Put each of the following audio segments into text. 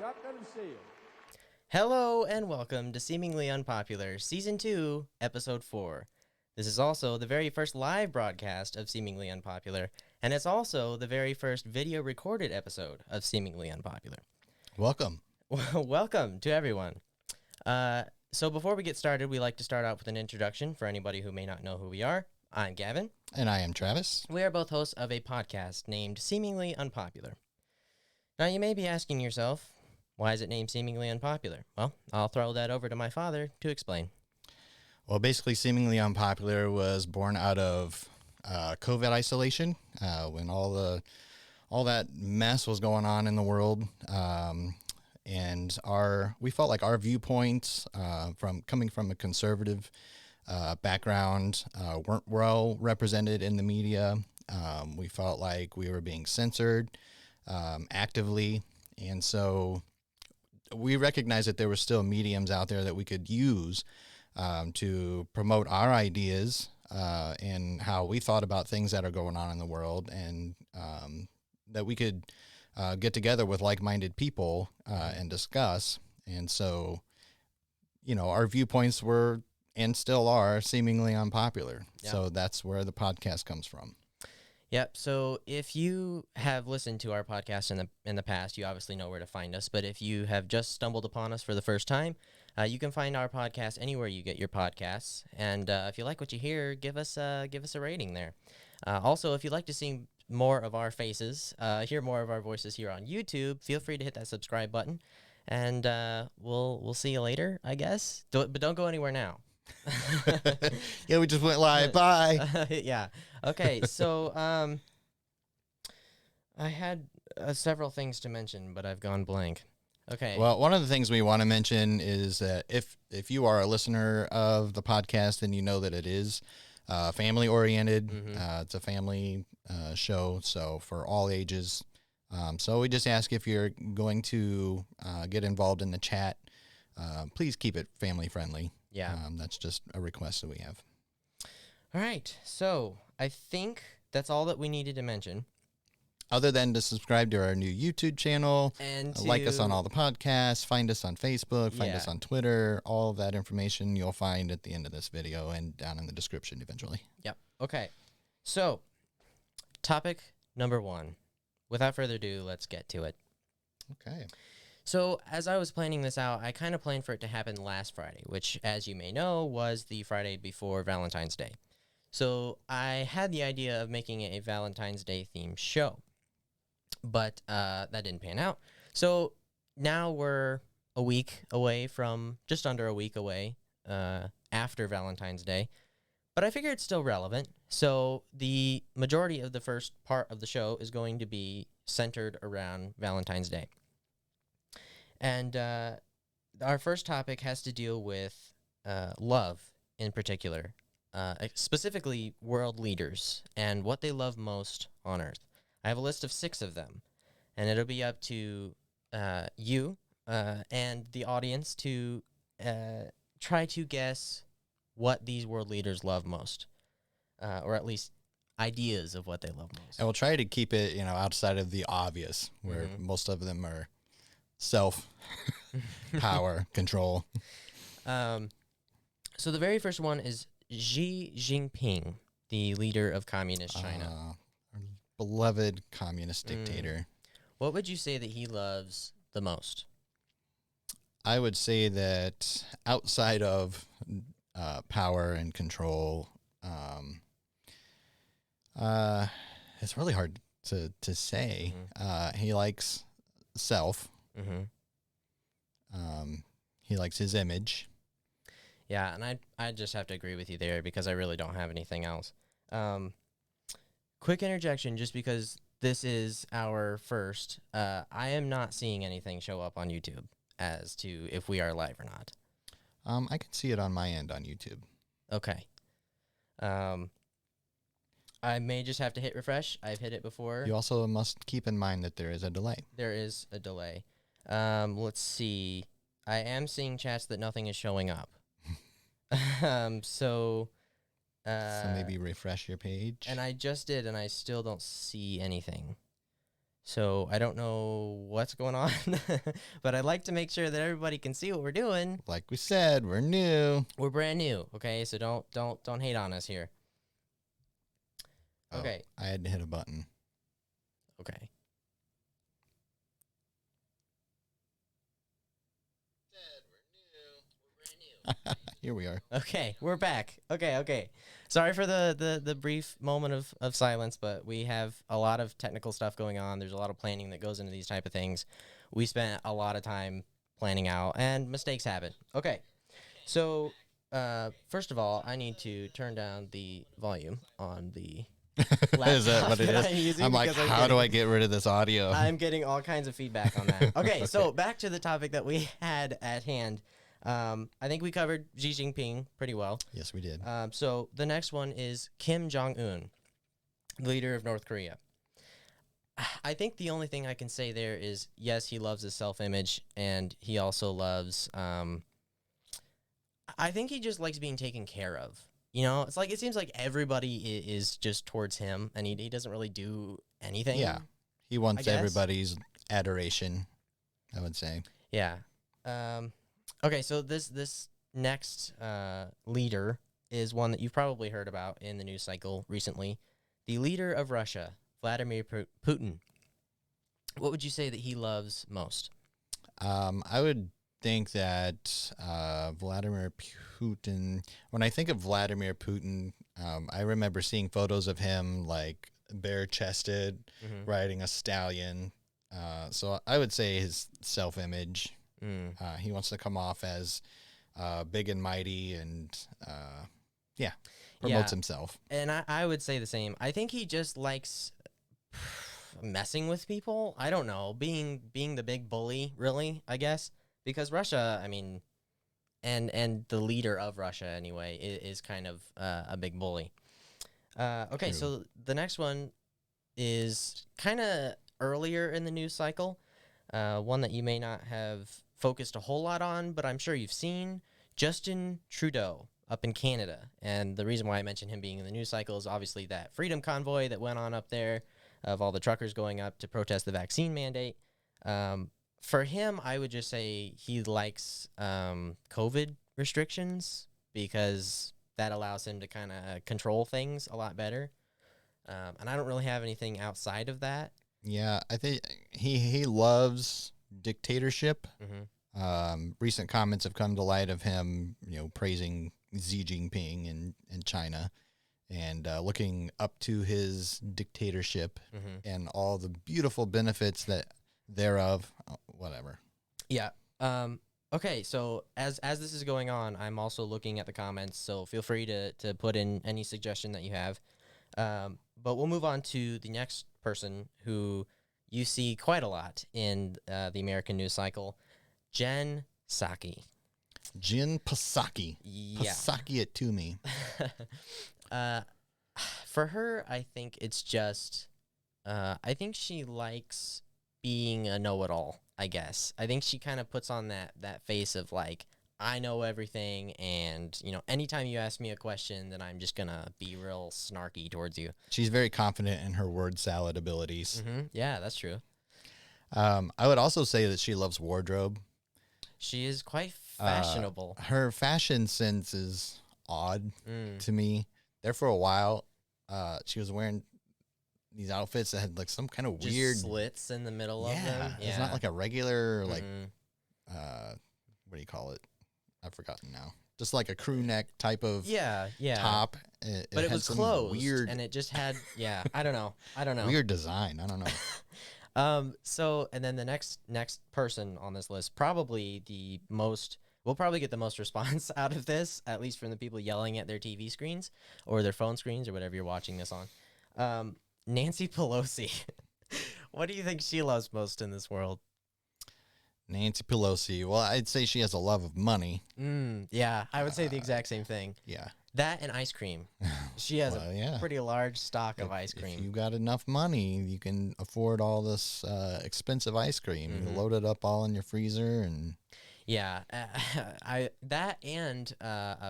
Shotgun and seal. Hello and welcome to Seemingly Unpopular, Season 2, Episode 4. This is also the very first live broadcast of Seemingly Unpopular, and it's also the very first video recorded episode of Seemingly Unpopular. Welcome. Welcome to everyone. So before we get started, we like to start out with an introduction for anybody who may not know who we are. I'm Gavin. And I am Travis. We are both hosts of a podcast named Seemingly Unpopular. Now, you may be asking yourself, why is it named Seemingly Unpopular? Well, I'll throw that over to my father to explain. Well, basically, Seemingly Unpopular was born out of COVID isolation when all that mess was going on in the world, and we felt like our viewpoints, from coming from a conservative background, weren't well represented in the media. We felt like we were being censored actively, and so we recognized that there were still mediums out there that we could use to promote our ideas and how we thought about things that are going on in the world, and that we could get together with like-minded people and discuss. And so, our viewpoints were and still are seemingly unpopular. Yeah. So that's where the podcast comes from. Yep. So if you have listened to our podcast in the past, you obviously know where to find us. But if you have just stumbled upon us for the first time, you can find our podcast anywhere you get your podcasts. And if you like what you hear, give us a rating there. Also, if you'd like to see more of our faces, hear more of our voices here on YouTube, feel free to hit that subscribe button. And we'll see you later, I guess. But don't go anywhere now. Yeah, we just went live. Bye. Yeah. Okay. So I had several things to mention, but I've gone blank. Okay. Well, one of the things we want to mention is that if you are a listener of the podcast, then you know that it is family oriented. Mm-hmm. It's a family show, so for all ages. So we just ask, if you're going to get involved in the chat, please keep it family friendly. Yeah. That's just a request that we have. All right. So I think that's all that we needed to mention. Other than to subscribe to our new YouTube channel, and like us on all the podcasts, find us on Facebook, find us on Twitter. All of that information you'll find at the end of this video and down in the description eventually. Yep. Okay. So, topic number 1. Without further ado, let's get to it. Okay. So, as I was planning this out, I kind of planned for it to happen last Friday, which, as you may know, was the Friday before Valentine's Day. So, I had the idea of making a Valentine's Day themed show, but that didn't pan out. So, now we're just under a week away after Valentine's Day, but I figure it's still relevant. So, the majority of the first part of the show is going to be centered around Valentine's Day. And our first topic has to deal with love in particular, specifically world leaders and what they love most on Earth. I have a list of 6 of them, and it'll be up to you and the audience to try to guess what these world leaders love most, or at least ideas of what they love most. And we'll try to keep it, outside of the obvious, where most of them are self, power, control. So the very first one is Xi Jinping, the leader of Communist China. Our beloved communist dictator. What would you say that he loves the most? I would say that outside of power and control, it's really hard to say. He likes self. Mm-hmm. He likes his image. Yeah, and I just have to agree with you there because I really don't have anything else. Quick interjection, just because this is our first. I am not seeing anything show up on YouTube as to if we are live or not. I can see it on my end on YouTube. Okay. I may just have to hit refresh. I've hit it before. You also must keep in mind that there is a delay. There is a delay. Let's see. I am seeing chats that nothing is showing up. So maybe refresh your page. And I just did, and I still don't see anything. So I don't know what's going on, but I'd like to make sure that everybody can see what we're doing. Like we said, we're new. We're brand new, okay? So don't hate on us here. Oh, Okay. I had to hit a button. Okay. Here we are. Okay, we're back. Okay. Sorry for the brief moment of silence, but we have a lot of technical stuff going on. There's a lot of planning that goes into these type of things. We spent a lot of time planning out, and mistakes happen. Okay, so first of all, I need to turn down the volume on the Is that what it that I'm is? using I'm like, because how do I get rid of this audio? I'm getting all kinds of feedback on that. Okay, so back to the topic that we had at hand. I think we covered Xi Jinping pretty well. Yes, we did. So the next one is Kim Jong-un, leader of North Korea. I think the only thing I can say there is, yes, he loves his self-image, and he also loves, I think he just likes being taken care of. You know, it's like, it seems like everybody is just towards him, and he doesn't really do anything. Yeah. He wants guess. everybody's adoration, I would say. Yeah. Okay, so this next leader is one that you've probably heard about in the news cycle recently. The leader of Russia, Vladimir Putin. What would you say that he loves most? I would think that Vladimir Putin, when I think of Vladimir Putin, I remember seeing photos of him like bare-chested, riding a stallion. So I would say his self-image. He wants to come off as big and mighty and, promotes himself. And I would say the same. I think he just likes messing with people. I don't know, being the big bully, really, I guess. Because Russia, I mean, and the leader of Russia, anyway, is kind of a big bully. Okay, True. so the next one is kind of earlier in the news cycle. One that you may not have focused a whole lot on, but I'm sure you've seen. Justin Trudeau up in Canada. And the reason why I mentioned him being in the news cycle is obviously that freedom convoy that went on up there of all the truckers going up to protest the vaccine mandate. For him, I would just say he likes COVID restrictions because that allows him to kind of control things a lot better. And I don't really have anything outside of that. Yeah, I think he loves dictatorship. Mm-hmm. Recent comments have come to light of him, praising Xi Jinping in China and looking up to his dictatorship and all the beautiful benefits that thereof. Whatever. Yeah. Okay, so as this is going on, I'm also looking at the comments, so feel free to put in any suggestion that you have. But we'll move on to the next person who you see quite a lot in the American news cycle, Jen Psaki. Jen Psaki. Yeah. Psaki it to me. For her, I think it's just, I think she likes being a know-it-all, I guess. I think she kind of puts on that face of like, I know everything, and anytime you ask me a question, then I'm just gonna be real snarky towards you. She's very confident in her word salad abilities. Yeah, that's true. I would also say that she loves wardrobe. She is quite fashionable. Her fashion sense is odd to me. There for a while, she was wearing these outfits that had like some kind of Just weird slits in the middle of them. Yeah, it's not like a regular like what do you call it? I've forgotten now. Just like a crew neck type of top. But it had was some closed, weird, and it just had I don't know. weird design. I don't know. So and then the next person on this list, probably we'll probably get the most response out of this, at least from the people yelling at their TV screens or their phone screens or whatever you're watching this on. Nancy Pelosi. What do you think she loves most in this world? Nancy Pelosi. Well, I'd say she has a love of money. Yeah, I would say the exact same thing. Yeah. That and ice cream. She has a pretty large stock of ice cream. If you got enough money, you can afford all this expensive ice cream. You load it up all in your freezer and yeah, that and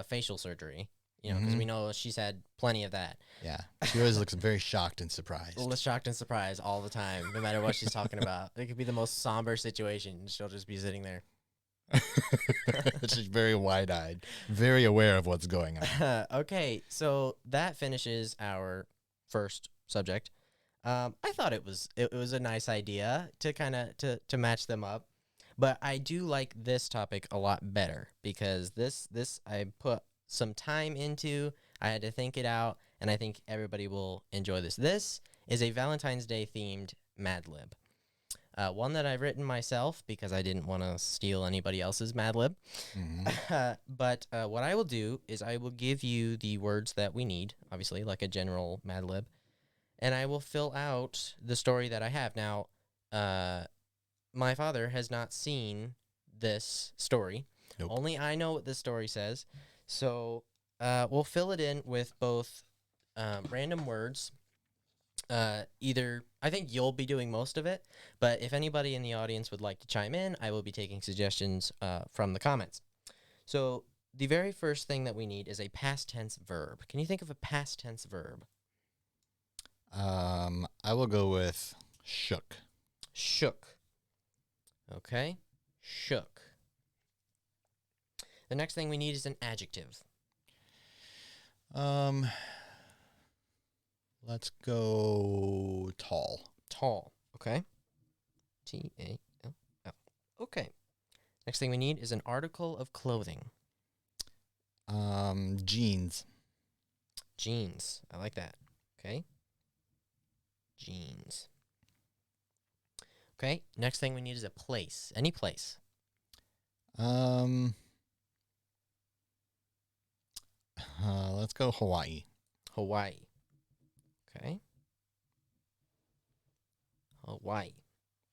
facial surgery. you know, because we know she's had plenty of that. Yeah. She always looks very shocked and surprised. Shocked and surprised all the time, no matter what she's talking about. It could be the most somber situation. She'll just be sitting there. She's very wide-eyed, very aware of what's going on. Okay, so that finishes our first subject. I thought it was a nice idea to kind of to match them up, but I do like this topic a lot better because this I put some time into. I had to think it out, and I think everybody will enjoy this. This is a Valentine's Day themed Mad Lib. One that I've written myself because I didn't want to steal anybody else's Mad Lib. But what I will do is I will give you the words that we need, obviously, like a general Mad Lib, and I will fill out the story that I have. Now, my father has not seen this story. Nope. Only I know what this story says. So we'll fill it in with both random words. Either I think you'll be doing most of it, but if anybody in the audience would like to chime in, I will be taking suggestions from the comments. So the very first thing that we need is a past tense verb. Can you think of a past tense verb? I will go with shook. Shook. Okay, shook. The next thing we need is an adjective. Let's go tall. Tall. Okay. T-A-L-L. Okay. Next thing we need is an article of clothing. Jeans. Jeans. I like that. Okay. Jeans. Okay. Next thing we need is a place. Any place. Let's go Hawaii. Hawaii. Okay. Hawaii.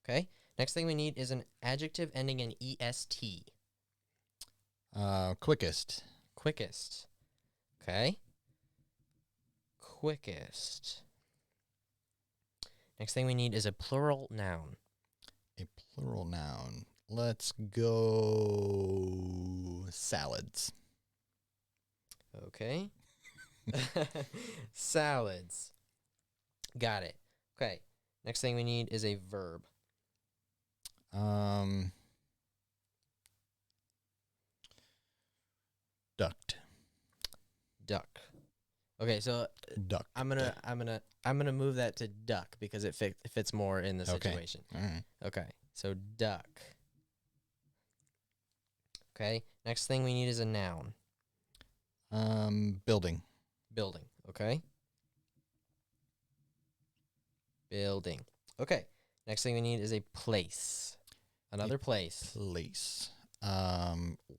Okay. Next thing we need is an adjective ending in est. Quickest. Quickest. Okay. Quickest. Next thing we need is a plural noun. A plural noun. Let's go salads. Okay. Salads. Got it. Okay. Next thing we need is a verb. Ducked. Duck. Okay, so Duck. I'm gonna move that to duck because it fits more in the situation. All right. Okay. So duck. Okay. Next thing we need is a noun. Building. Building. Okay. Building. Okay. Next thing we need is a place. Another place. Place.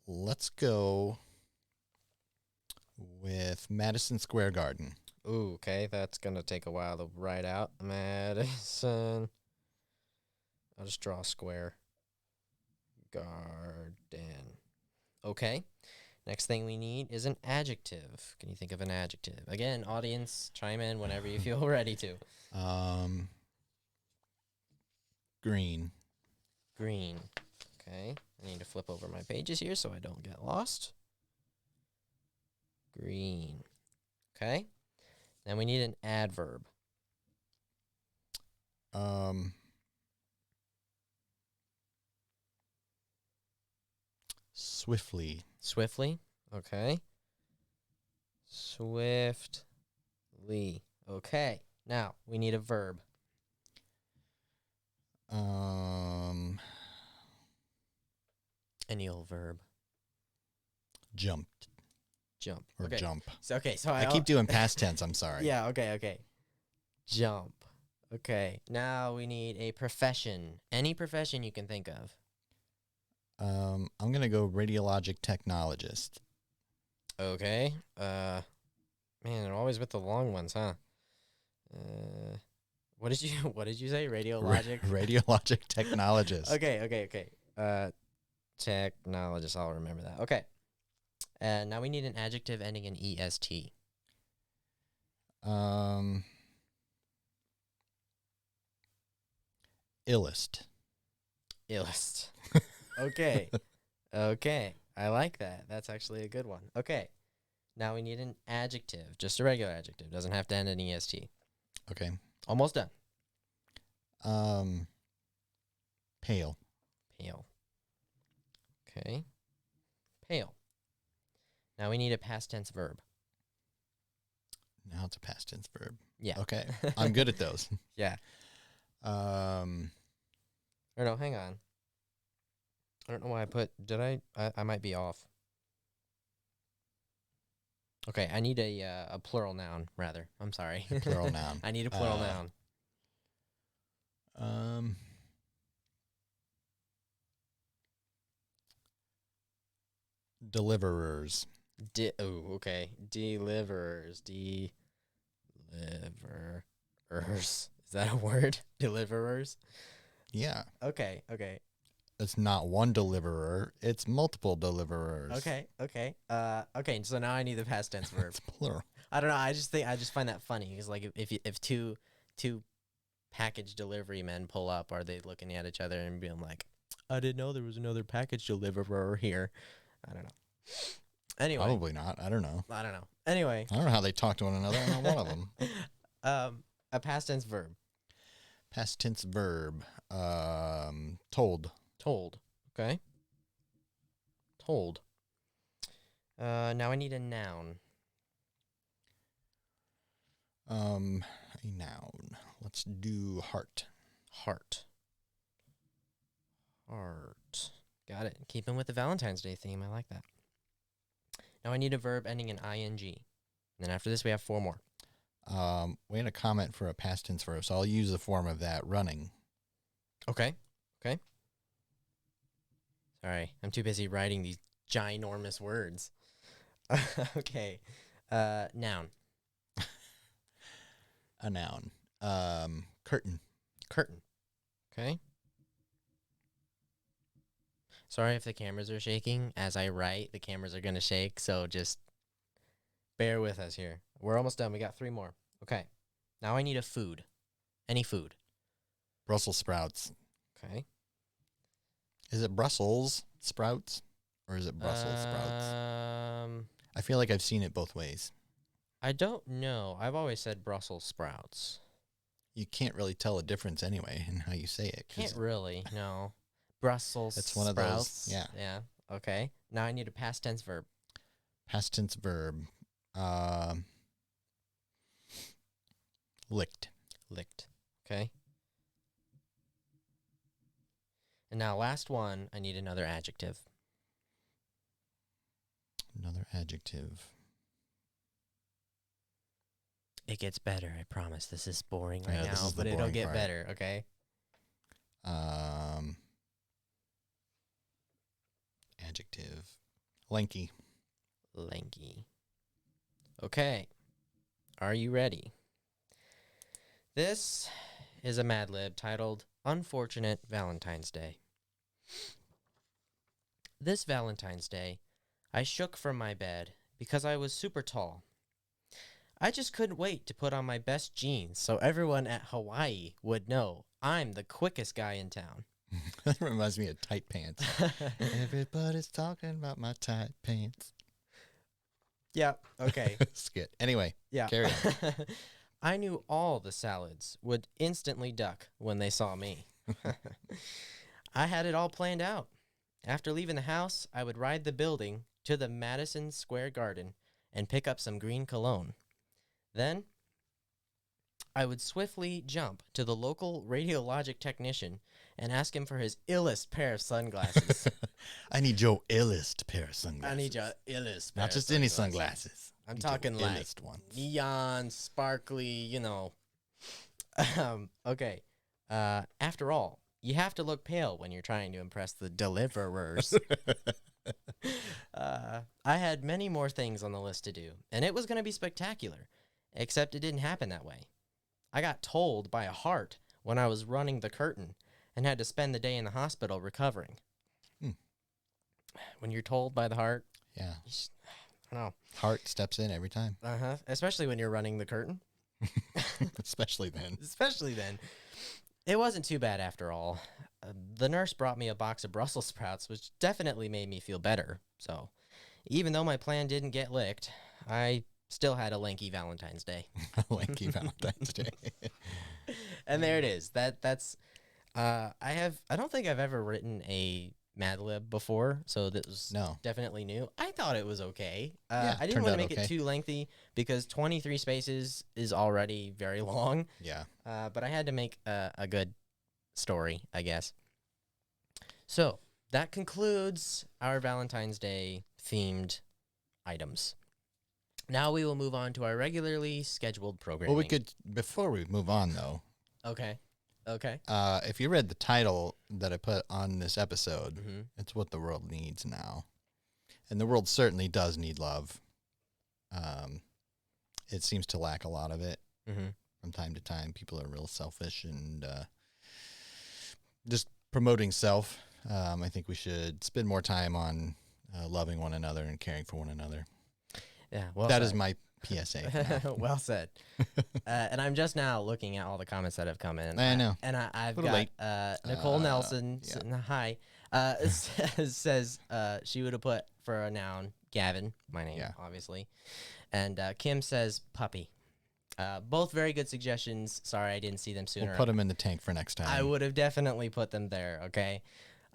Let's go with Madison Square Garden. Ooh, okay. That's gonna take a while to write out. Madison. I'll just draw a square. Garden. Okay. Next thing we need is an adjective. Can you think of an adjective? Again, audience, chime in whenever you feel ready to. Green. Green. Okay. I need to flip over my pages here so I don't get lost. Green. Okay. Then we need an adverb. Swiftly. Swiftly. Okay. Swiftly. Okay. Now we need a verb. Any old verb. Jumped. Jump. Or okay. jump. So I keep doing past tense. I'm sorry. Yeah. Okay. Jump. Okay. Now we need a profession. Any profession you can think of. I'm gonna go radiologic technologist. Okay. Man, they're always with the long ones, huh? What did you say? Radiologic? Radiologic technologist. Okay. Technologist. I'll remember that. Okay. Now we need an adjective ending in est. Illest. Illest. Okay. Okay. I like that. That's actually a good one. Okay. Now we need an adjective, just a regular adjective. Doesn't have to end in est. Okay. Almost done. Pale. Pale. Okay. Pale. Now we need a past tense verb. Now it's a past tense verb. Yeah. Okay. I'm good at those. Yeah. Um, Or no, hang on. I don't know why I put. Did I might be off. Okay, I need a plural noun rather. I'm sorry. A plural noun. I need a plural noun. Deliverers. Okay. Deliverers. Deliverers. Is that a word? Deliverers? Yeah. Okay. It's not one deliverer, it's multiple deliverers. Okay. Okay, so now I need the past tense verb. It's plural. I don't know. I just find that funny because like if two package delivery men pull up, are they looking at each other and being like, "I didn't know there was another package deliverer here." I don't know. Anyway, Probably not. I don't know. Anyway, I don't know how they talk to one another. I'm not one of them. a past tense verb. Past tense verb. Told. Told. Okay. Told. Now I need a noun. A noun. Let's do heart. Heart. Heart. Got it. Keeping with the Valentine's Day theme. I like that. Now I need a verb ending in ing. And then after this, we have 4 more. We had a comment for a past tense verb, so I'll use the form of that, running. Okay. Sorry, I'm too busy writing these ginormous words. Okay. Noun. A noun. Curtain. Curtain. Okay. Sorry if the cameras are shaking. As I write, the cameras are going to shake, so just bear with us here. We're almost done. We got 3 more. Okay. Now I need a food. Any food. Brussels sprouts. Okay. Is it Brussels sprouts or is it Brussels sprouts? I feel like I've seen it both ways. I don't know. I've always said Brussels sprouts. You can't really tell a difference anyway in how you say it. Can't really, no. Brussels It's one sprouts. of those, yeah. Yeah. Okay. Now I need a past tense verb. Past tense verb. Licked. Licked. Okay. And now last one, I need another adjective. Another adjective. It gets better, I promise. This is boring right Yeah, this now, is the but it'll boring get part. better, okay? Adjective. Lanky. Lanky. Okay. Are you ready? This is a Mad Lib titled Unfortunate Valentine's Day. This Valentine's Day, I shook from my bed because I was super tall. I just couldn't wait to put on my best jeans so everyone at Hawaii would know I'm the quickest guy in town. That reminds me of tight pants. Everybody's talking about my tight pants. Yeah, okay. Skit. Anyway, Yeah. carry on. I knew all the salads would instantly duck when they saw me. I had it all planned out. After leaving the house, I would ride the building to the Madison Square Garden and pick up some green cologne. Then, I would swiftly jump to the local radiologic technician and ask him for his illest pair of sunglasses. I need your illest pair of sunglasses. I need your illest pair Not of just any sunglasses. I'm Need your talking like illest ones. neon, sparkly, you know. Okay. After all, you have to look pale when you're trying to impress the deliverers. I had many more things on the list to do, and it was going to be spectacular, except it didn't happen that way. I got told by a heart when I was running the curtain and had to spend the day in the hospital recovering. When you're told by the heart, Yeah. I don't know. Heart steps in every time. Especially when you're running the curtain. Especially then. Especially then. It wasn't too bad after all. The nurse brought me a box of Brussels sprouts, which definitely made me feel better. So, even though my plan didn't get licked, I still had a lanky Valentine's Day. Lanky Valentine's Day. And there it is. That's I don't think I've ever written a Mad Lib before, so this was No. definitely new. I thought it was okay. Yeah, I didn't turned want out to make okay. it too lengthy because 23 spaces is already very long. Yeah. But I had to make a good story, I guess. So that concludes our Valentine's Day themed items. Now we will move on to our regularly scheduled programming. Well, we could, before we move on, though, Okay. Okay. if you read the title that I put on this episode, Mm-hmm. it's what the world needs now. And the world certainly does need love. It seems to lack a lot of it Mm-hmm. from time to time. People are real selfish and just promoting self. I think we should spend more time on loving one another and caring for one another. Yeah. Well, That is my PSA. for now. well said. And I'm just now looking at all the comments that have come in. I know. And I've Little got late. Nicole Nelson. yeah. Hi. Says she would have put for a noun Gavin, my name, Yeah. obviously. And Kim says puppy. Both very good suggestions. Sorry I didn't see them sooner. We'll put them in the tank for next time. I would have definitely put them there. Okay.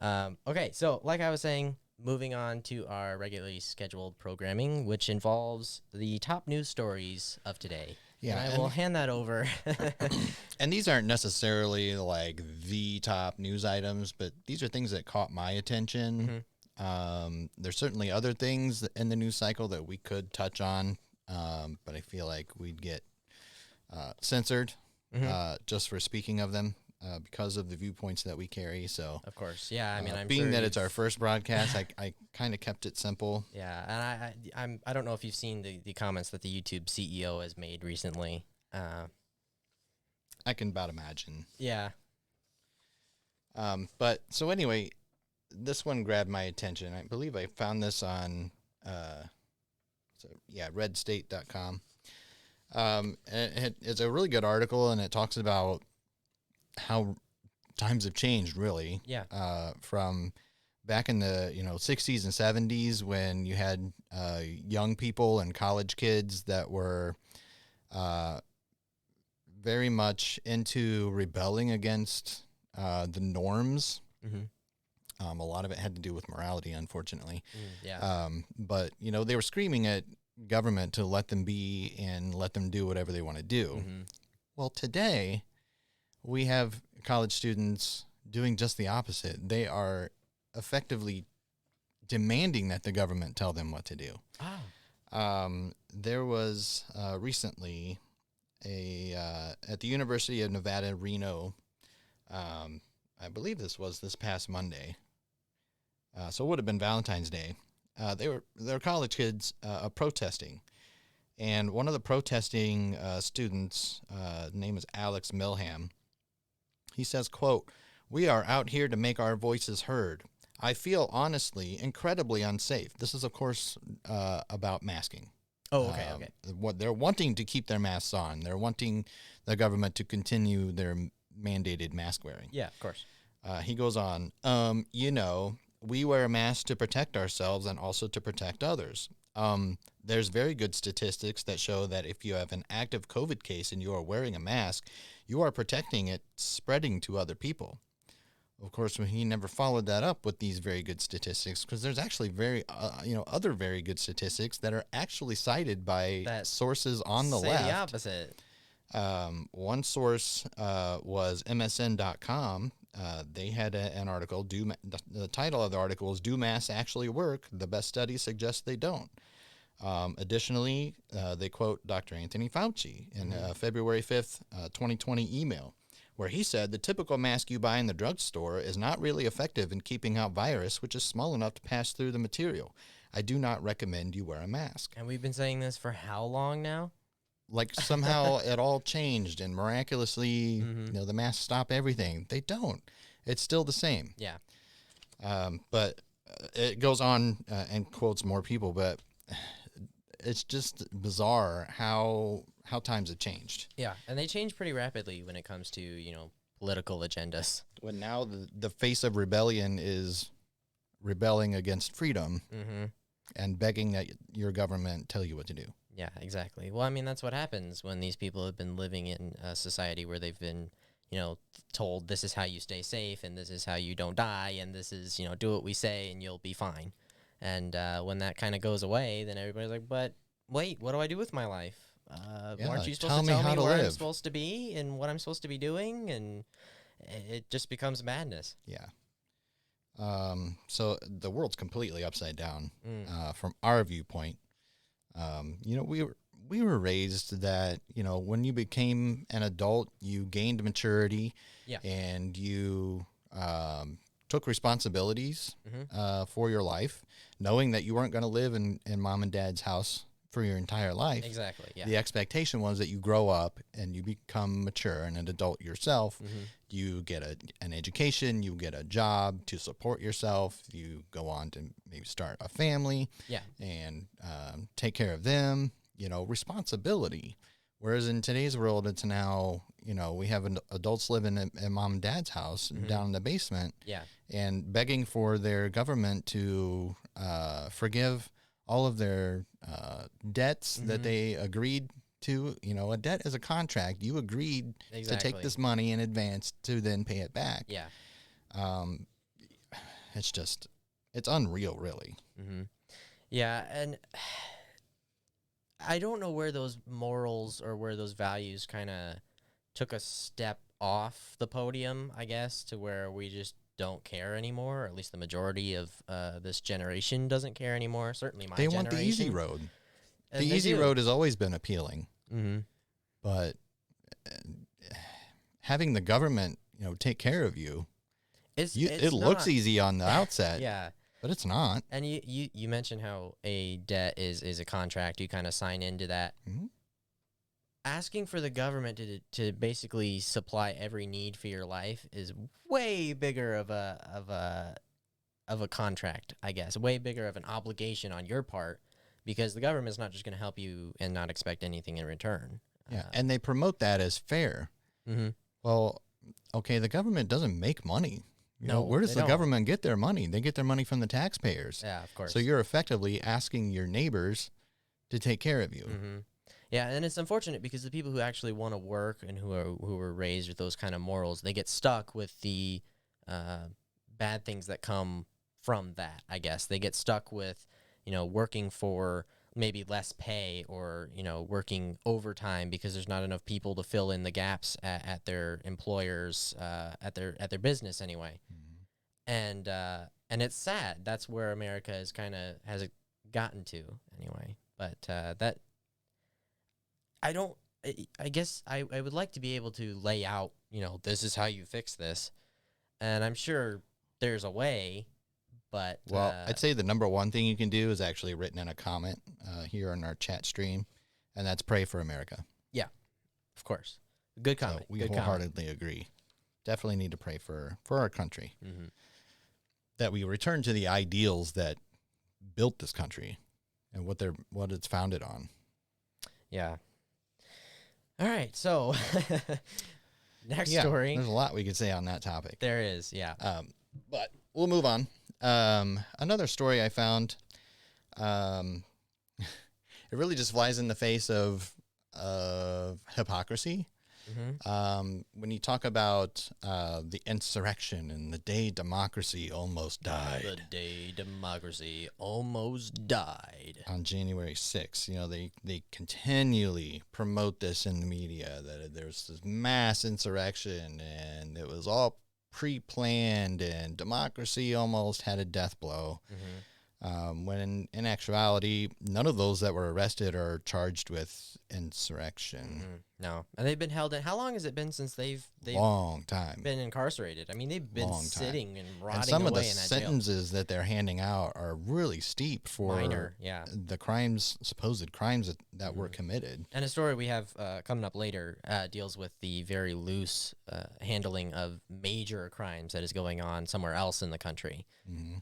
Okay. So, like I was saying, moving on to our regularly scheduled programming, which involves the top news stories of today. Yeah, And I will hand that over. And these aren't necessarily like the top news items, but these are things that caught my attention. There's certainly other things in the news cycle that we could touch on, but I feel like we'd get censored just for speaking of them because of the viewpoints that we carry. So, Of course. Yeah. I mean, I'm being sure that it's you've- our first broadcast, I kind of kept it simple. Yeah. And I don't know if you've seen the comments that the YouTube CEO has made recently. I can about imagine. Yeah. But so anyway, this one grabbed my attention. I believe I found this on, redstate.com. And it's a really good article, and it talks about how times have changed, really. Yeah. From back in the 60s and 70s when you had young people and college kids that were very much into rebelling against the norms. Mm-hmm. A lot of it had to do with morality, unfortunately. Yeah. But they were screaming at government to let them be and let them do whatever they want to do. Mm-hmm. Well, today we have college students doing just the opposite. They are effectively demanding that the government tell them what to do. There was recently at the University of Nevada, Reno, I believe this was this past Monday, so it would have been Valentine's Day. They were college kids protesting, and one of the protesting students, name is Alex Milham. He says, quote, "We are out here to make our voices heard. I feel honestly incredibly unsafe." This is, of course, about masking. Oh, okay. Okay. What they're wanting to keep their masks on. They're wanting the government to continue their mandated mask wearing. Yeah, of course. He goes on, we wear a mask to protect ourselves and also to protect others. There's very good statistics that show that if you have an active COVID case and you are wearing a mask, you are protecting it spreading to other people. Of course, he never followed that up with these very good statistics because there's actually other very good statistics that are actually cited by sources on the left. Say the opposite. One source was MSN.com. They had an article. The title of the article is "Do Masks Actually Work? The Best Studies Suggest They Don't." Additionally, they quote Dr. Anthony Fauci in February 5th, 2020 email, where he said the typical mask you buy in the drugstore is not really effective in keeping out virus, which is small enough to pass through the material. I do not recommend you wear a mask. And we've been saying this for how long now? Like somehow it all changed and miraculously, the masks stop everything. They don't. It's still the same. Yeah. But it goes on and quotes more people, but it's just bizarre how times have changed. Yeah, and they change pretty rapidly when it comes to, political agendas. When now the face of rebellion is rebelling against freedom and begging that your government tell you what to do. Yeah, exactly. Well, I mean, that's what happens when these people have been living in a society where they've been, told this is how you stay safe and this is how you don't die and this is, do what we say and you'll be fine. And when that kind of goes away, then everybody's like, but wait, what do I do with my life? Aren't Yeah, you supposed tell to me tell how me to where I'm live. supposed to be and what I'm supposed to be doing? And it just becomes madness. Yeah. So the world's completely upside down Mm. from our viewpoint. We were raised that when you became an adult, you gained maturity, Yeah. and you took responsibilities Mm-hmm. for your life, knowing that you weren't going to live in mom and dad's house for your entire life. Exactly. Yeah. The expectation was that you grow up and you become mature and an adult yourself. Mm-hmm. You get an education, you get a job to support yourself, you go on to maybe start a family, Yeah. and take care of them, responsibility. Whereas in today's world, it's now, we have adults living in mom and dad's house Mm-hmm. down in the basement Yeah. and begging for their government to forgive all of their debts Mm-hmm. that they agreed to. A debt is a contract. You agreed to take Exactly. this money in advance to then pay it back. Yeah. Um, it's unreal, really. Mm-hmm. Yeah, and I don't know where those morals or where those values kind of took a step off the podium, I guess, to where we just don't care anymore, or at least the majority of this generation doesn't care anymore. Certainly my They want the easy generation. road. The And they easy do. road has always been appealing, Mm-hmm. but having the government, take care of you, It's it looks not. easy on the outset, Yeah. but it's not. And you mentioned how a debt is a contract. You kind of sign into that. Mhm. Asking for the government to basically supply every need for your life is way bigger of a contract, I guess. Way bigger of an obligation on your part because the government's not just going to help you and not expect anything in return. Yeah, and they promote that as fair. Mm-hmm. Well, okay, the government doesn't make money. No, Where does they the don't. government get their money? They get their money from the taxpayers. Yeah, of course. So you're effectively asking your neighbors to take care of you. Mm-hmm. Yeah, and it's unfortunate because the people who actually want to work and who are raised with those kind of morals, they get stuck with the bad things that come from that. I guess they get stuck with, working for maybe less pay or working overtime because there's not enough people to fill in the gaps at their employers at their business anyway. And it's sad. That's where America is has gotten to anyway. But that I don't. I guess I would like to be able to lay out, this is how you fix this, and I'm sure there's a way, but Well, I'd say the number one thing you can do is actually written in a comment here on our chat stream, and that's pray for America. yeah, of course, good comment. So we good comment. wholeheartedly agree. Definitely need to pray for our country, Mm-hmm. that we return to the ideals that built this country and what it's founded on. Yeah. All right, so next Yeah, story. there's a lot we could say on that topic. There is, yeah. But we'll move on. Another story I found, it really just flies in the face of hypocrisy. Mm-hmm. When you talk about the insurrection and the day democracy almost The died day democracy almost died. on January 6th, they continually promote this in the media that there's this mass insurrection and it was all pre-planned and democracy almost had a death blow. Mm-hmm. When in actuality, none of those that were arrested are charged with insurrection. Mm-hmm. No, and they've been held in. How long has it been since they've Long time. been incarcerated? I mean, they've been Long time. sitting and rotting And some of the away in that jail. sentences that they're handing out are really steep for Minor, yeah. the supposed crimes that were committed. And a story we have coming up later deals with the very loose handling of major crimes that is going on somewhere else in the country,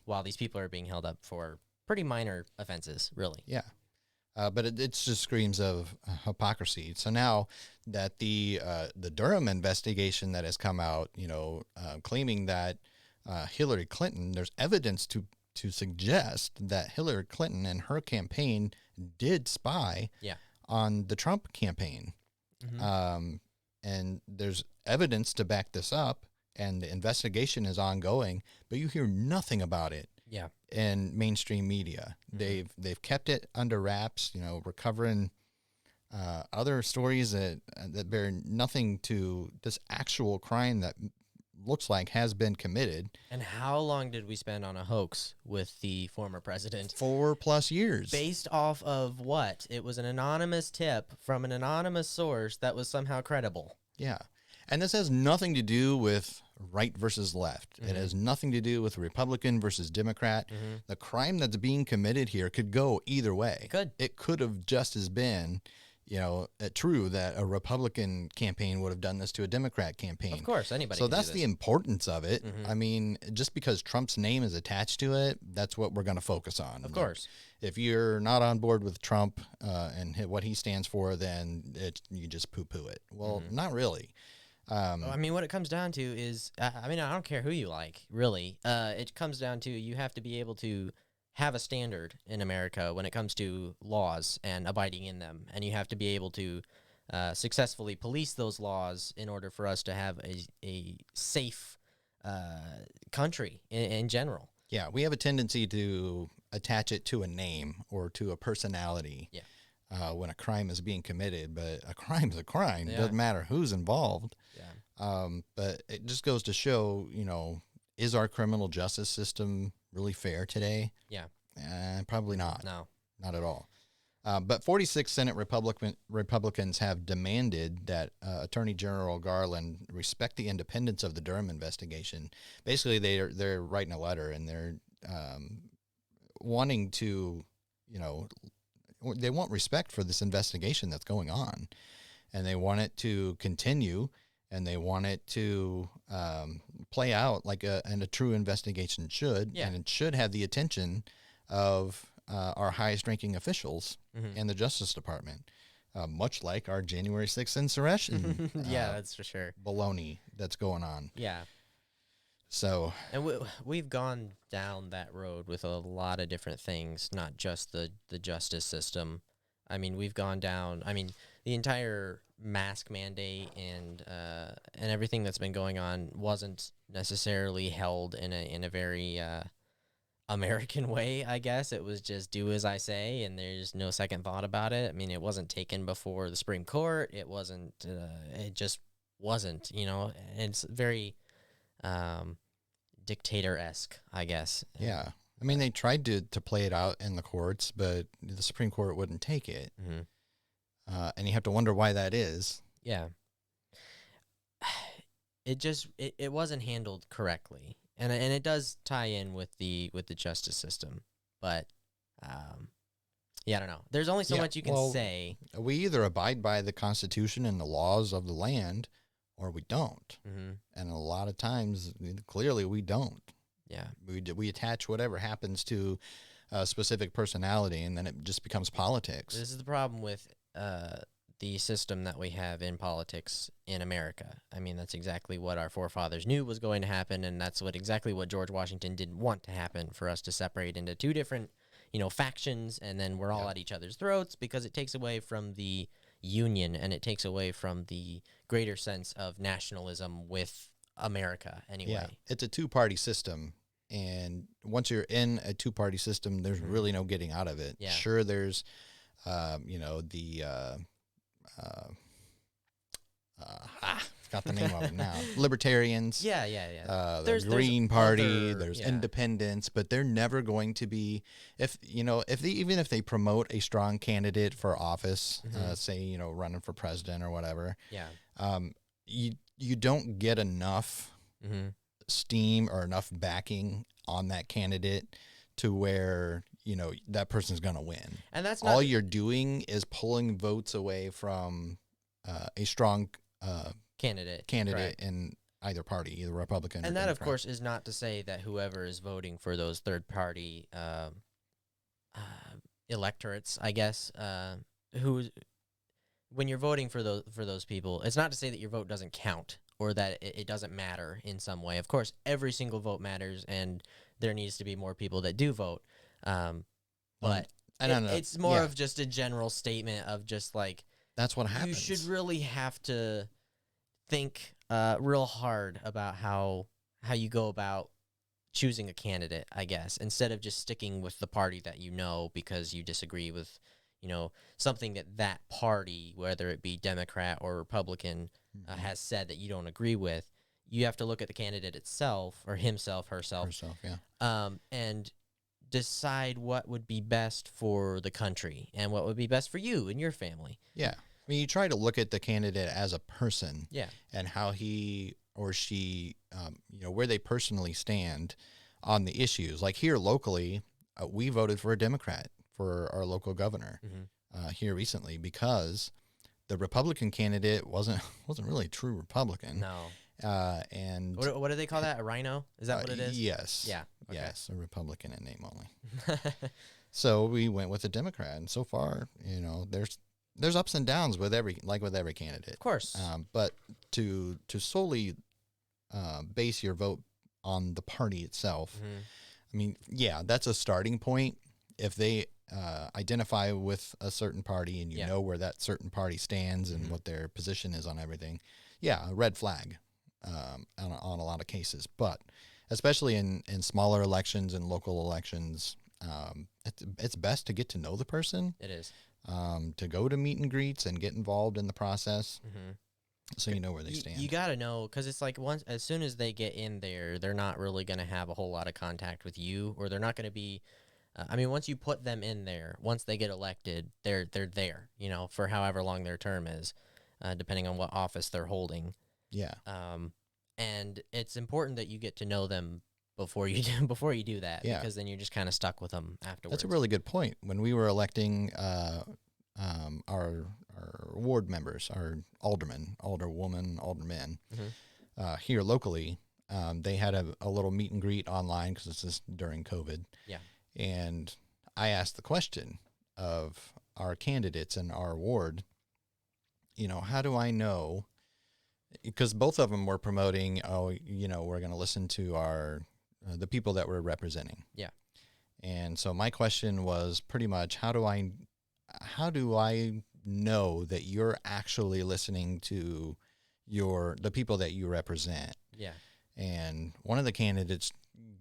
while these people are being held up for pretty minor offenses, really. Yeah. But it just screams of hypocrisy. So now that the Durham investigation that has come out, claiming that Hillary Clinton, there's evidence to to suggest that Hillary Clinton and her campaign did spy Yeah. on the Trump campaign. And there's evidence to back this up, and the investigation is ongoing, but you hear nothing about it Yeah. in mainstream media. They've kept it under wraps, recovering other stories that bear nothing to this actual crime that looks like has been committed. And how long did we spend on a hoax with the former president? 4+ years. Based off of what? It was an anonymous tip from an anonymous source that was somehow credible. Yeah. And this has nothing to do with right versus left. It has nothing to do with Republican versus Democrat. The crime that's being committed here could go either way. It could have just as been, true that a Republican campaign would have done this to a Democrat campaign. Of course, anybody So can do that's this. the importance of it. I mean, just because Trump's name is attached to it, that's what we're going to focus on. Of course. If you're not on board with Trump and what he stands for, then you just poo-poo it. Well, not really. I mean, what it comes down to is, I don't care who you like, really. It comes down to you have to be able to have a standard in America when it comes to laws and abiding in them. And you have to be able to successfully police those laws in order for us to have a safe country in general. Yeah, we have a tendency to attach it to a name or to a personality when a crime is being committed. But a crime is a crime. It doesn't matter who's involved. Yeah. But it just goes to show, is our criminal justice system really fair today? Yeah. Probably not. No. Not at all. But 46 Senate Republicans have demanded that Attorney General Garland respect the independence of the Durham investigation. Basically, they're writing a letter, and they're wanting to, they want respect for this investigation that's going on, and they want it to continue, and they want it to play out like a true investigation should, and it should have the attention of our highest-ranking officials in the Justice Department, much like our January 6th insurrection. Yeah, that's for sure. Baloney that's going on. Yeah. So, and we've gone down that road with a lot of different things, not just the justice system. I mean, we've gone down. I mean, the entire mask mandate and everything that's been going on wasn't necessarily held in a very American way, I guess. It was just do as I say, and there's no second thought about it. I mean, it wasn't taken before the Supreme Court. It wasn't. It just wasn't. It's very dictator-esque, I guess. Yeah. I mean, they tried to play it out in the courts, but the Supreme Court wouldn't take it. And you have to wonder why that is. Yeah. It wasn't handled correctly. And it does tie in with the justice system. But, I don't know. There's only so much you can say. We either abide by the Constitution and the laws of the land, or we don't. And a lot of times, clearly, we don't. Yeah. We attach whatever happens to a specific personality, and then it just becomes politics. This is the problem with the system that we have in politics in America. I mean, that's exactly what our forefathers knew was going to happen, and that's exactly what George Washington didn't want to happen, for us to separate into two different, factions, and then we're all at each other's throats, because it takes away from the union, and it takes away from the greater sense of nationalism with America anyway. Yeah, it's a two-party system, and once you're in a two-party system, there's really no getting out of it. Yeah. Sure, there's, got the name of it now. Libertarians. Yeah. The Green Party. other- There's yeah. independents, but they're never going to be. Even if they promote a strong candidate for office, say running for president or whatever. Yeah. You don't get enough steam or enough backing on that candidate to where that person's going to win. And that's not all you're doing is pulling votes away from a strong candidate candidate in either party, either Republican. And or that, Democrat. of course, is not to say that whoever is voting for those third-party electorates, I guess, when you're voting for those people, it's not to say that your vote doesn't count or that it doesn't matter in some way. Of course, every single vote matters, and there needs to be more people that do vote. Um, but I don't know. it's more Yeah, of just a general statement of just like that's what you should happens. really have to think real hard about how you go about choosing a candidate, I guess, instead of just sticking with the party that you know because you disagree with, something that party, whether it be Democrat or Republican, Mhm. has said that you don't agree with. You have to look at the candidate itself or himself, herself, Herself, yeah. and decide what would be best for the country and what would be best for you and your family. Yeah. I mean, you try to look at the candidate as a person Yeah. and how he or she, where they personally stand on the issues. Like here locally, we voted for a Democrat for our local governor Mm-hmm. here recently because the Republican candidate wasn't wasn't really a true Republican. No. And What do they call that? A rhino? Is that what it is? yes, Yeah. Okay. yes, a Republican in name only. So we went with a Democrat, and so far, there's ups and downs with every candidate. Of course. But to solely base your vote on the party itself, Mm-hmm. I mean, yeah, that's a starting point. If they identify with a certain party and you Yeah. know where that certain party stands and Mhm. what their position is on everything, yeah, a red flag on a lot of cases. But especially in smaller elections and local elections, it's best to get to know the person, It is. to go to meet and greets and get involved in the process Mm-hmm. so you know where they You stand. got to know because it's like as soon as they get in there, they're not really going to have a whole lot of contact with you, or they're not going to be. I mean, once you put them in there, once they get elected, they're there, for however long their term is, depending on what office they're holding. Yeah. And it's important that you get to know them before you do that, Yeah. because then you're just kind of stuck with them afterwards. That's a really good point. When we were electing our ward members, our aldermen, alderwoman, aldermen here locally, they had a little meet and greet online because this is during COVID. Yeah. And I asked the question of our candidates in our ward, how do I know? Because both of them were promoting, we're going to listen to our the people that we're representing. Yeah. And so my question was pretty much, how do I know that you're actually listening to the people that you represent? Yeah. And one of the candidates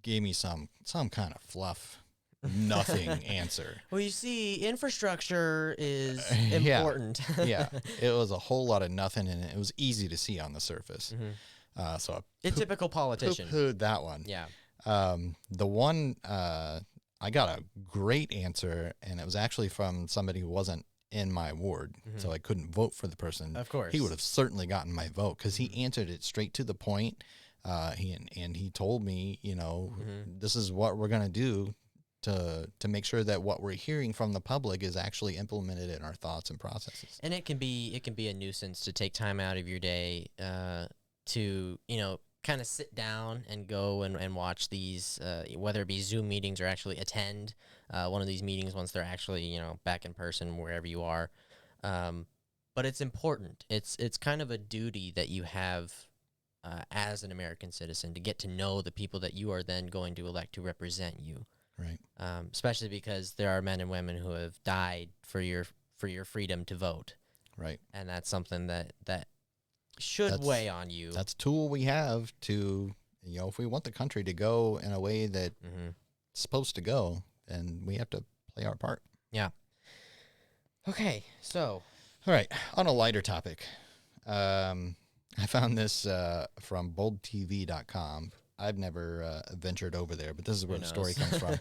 gave me some kind of fluff, nothing answer. Well, you see, infrastructure is Yeah. important. Yeah, it was a whole lot of nothing, and it was easy to see on the surface. Mm-hmm. So A typical politician. poo-pooed that one. Yeah. The one I got a great answer, and it was actually from somebody who wasn't in my ward, so I couldn't vote for the person. Of course. He would have certainly gotten my vote because he answered it straight to the point. He told me, this is what we're gonna do to make sure that what we're hearing from the public is actually implemented in our thoughts and processes. And it can be a nuisance to take time out of your day to kind of sit down and go and watch these, whether it be Zoom meetings or actually attend one of these meetings once they're actually back in person wherever you are. But it's important. It's kind of a duty that you have as an American citizen to get to know the people that you are then going to elect to represent you. Right. Especially because there are men and women who have died for your freedom to vote. Right. And that's something that should weigh on you. That's a tool we have to, if we want the country to go in a way that it's supposed to go, then we have to play our part. Yeah. Okay, so. All right, on a lighter topic. I found this from boldtv.com. I've never ventured over there, but this is where the story comes from.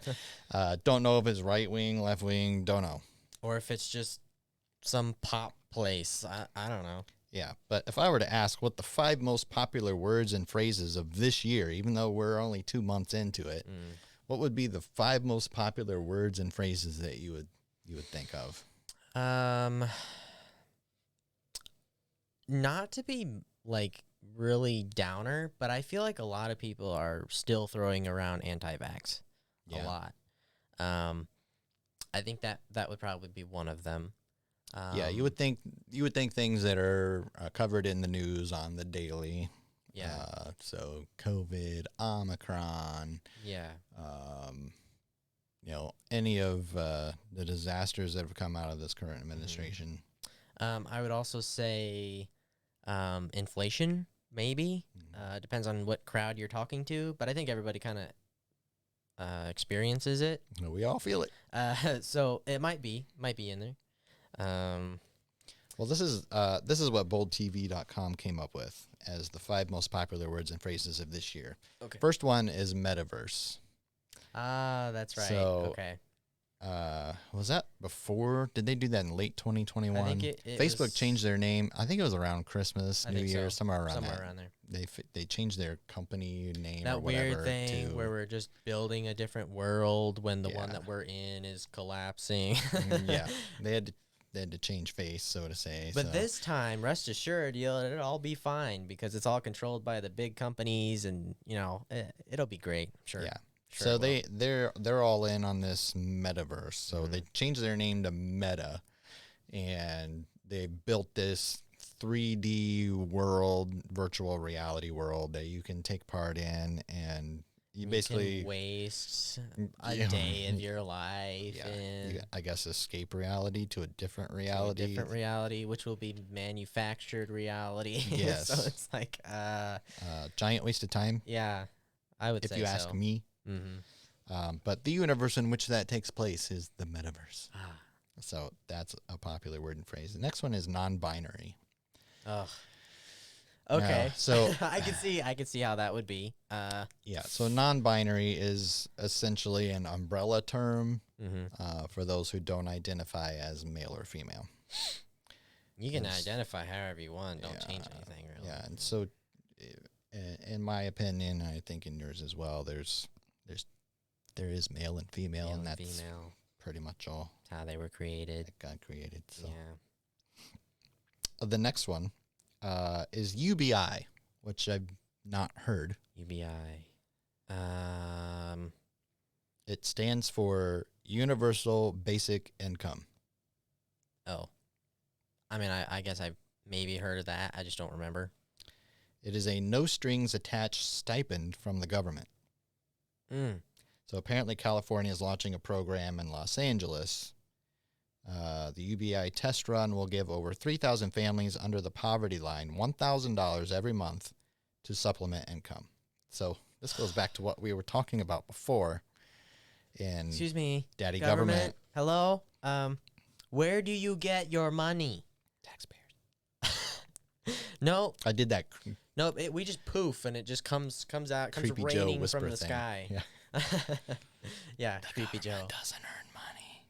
Don't know if it's right wing, left wing, don't know. Or if it's just some pop place. I don't know. Yeah, but if I were to ask what the 5 most popular words and phrases of this year, even though we're only 2 months into it, what would be the 5 most popular words and phrases that you would think of? Not to be like really downer, but I feel like a lot of people are still throwing around anti-vax a lot. I think that would probably be one of them. Yeah, you would think things that are covered in the news on the daily Yeah. So COVID, Omicron, Yeah. um, any of the disasters that have come out of this current administration. I would also say inflation, maybe. Depends on what crowd you're talking to, but I think everybody kind of experiences it. We all feel it. So it might be in there. Well, this is what boldtv.com came up with as the 5 most popular words and phrases of this year. Okay. First one is metaverse. That's right. So, okay. Was that before? Did they do that in late 2021? I think it Facebook was, changed their name. I think it was around Christmas, I New think Year, so. somewhere around Somewhere that. around there. They changed their company name or That whatever weird thing to, where we're just building a different world when the one Yeah. that we're in is collapsing. yeah, they had to change face, so to say. But so. this time, rest assured, it'll all be fine because it's all controlled by the big companies, and it'll be great. I'm sure. Yeah. Sure So it will. they're all in on this metaverse. So Mm-hmm. they changed their name to Meta, and they built this 3D world, virtual reality world that you can take part in, and you basically can waste a Yeah. day of your life yeah, in I guess escape reality to a different to a reality. different reality, which will be manufactured reality. Yes. So it's like, Giant waste of time, yeah, I would if say you ask so. me. Mm-hmm. But the universe in which that takes place is the metaverse. Ah. So that's a popular word and phrase. The next one is non-binary. Ugh. Okay. Yeah, so I can see how that would be. yeah, so non-binary is essentially an umbrella term Mm-hmm. for those who don't identify as male or female. You can Yes. identify however you want. Don't change Yeah, anything, really. Yeah, and so in my opinion, and I think in yours as well, there is male and female, Male and and that's female. pretty much all It's how they were created. that God created. So Yeah. the next one is UBI, which I've not heard. UBI. It stands for Universal Basic Income. Oh. I mean, I guess I've maybe heard of that. I just don't remember. It is a no strings attached stipend from the government. Mm. So apparently California is launching a program in Los Angeles. The UBI test run will give over 3,000 families under the poverty line $1,000 every month to supplement income. So this goes back to what we were talking about before in Excuse me. Daddy Government. Hello? Where do you get your money? Taxpayers. No. I did that No, we just poof and it just comes out, comes Creepy Joe raining whisper from the thing. sky. Yeah. Yeah, Creepy Joe. Doesn't earn money.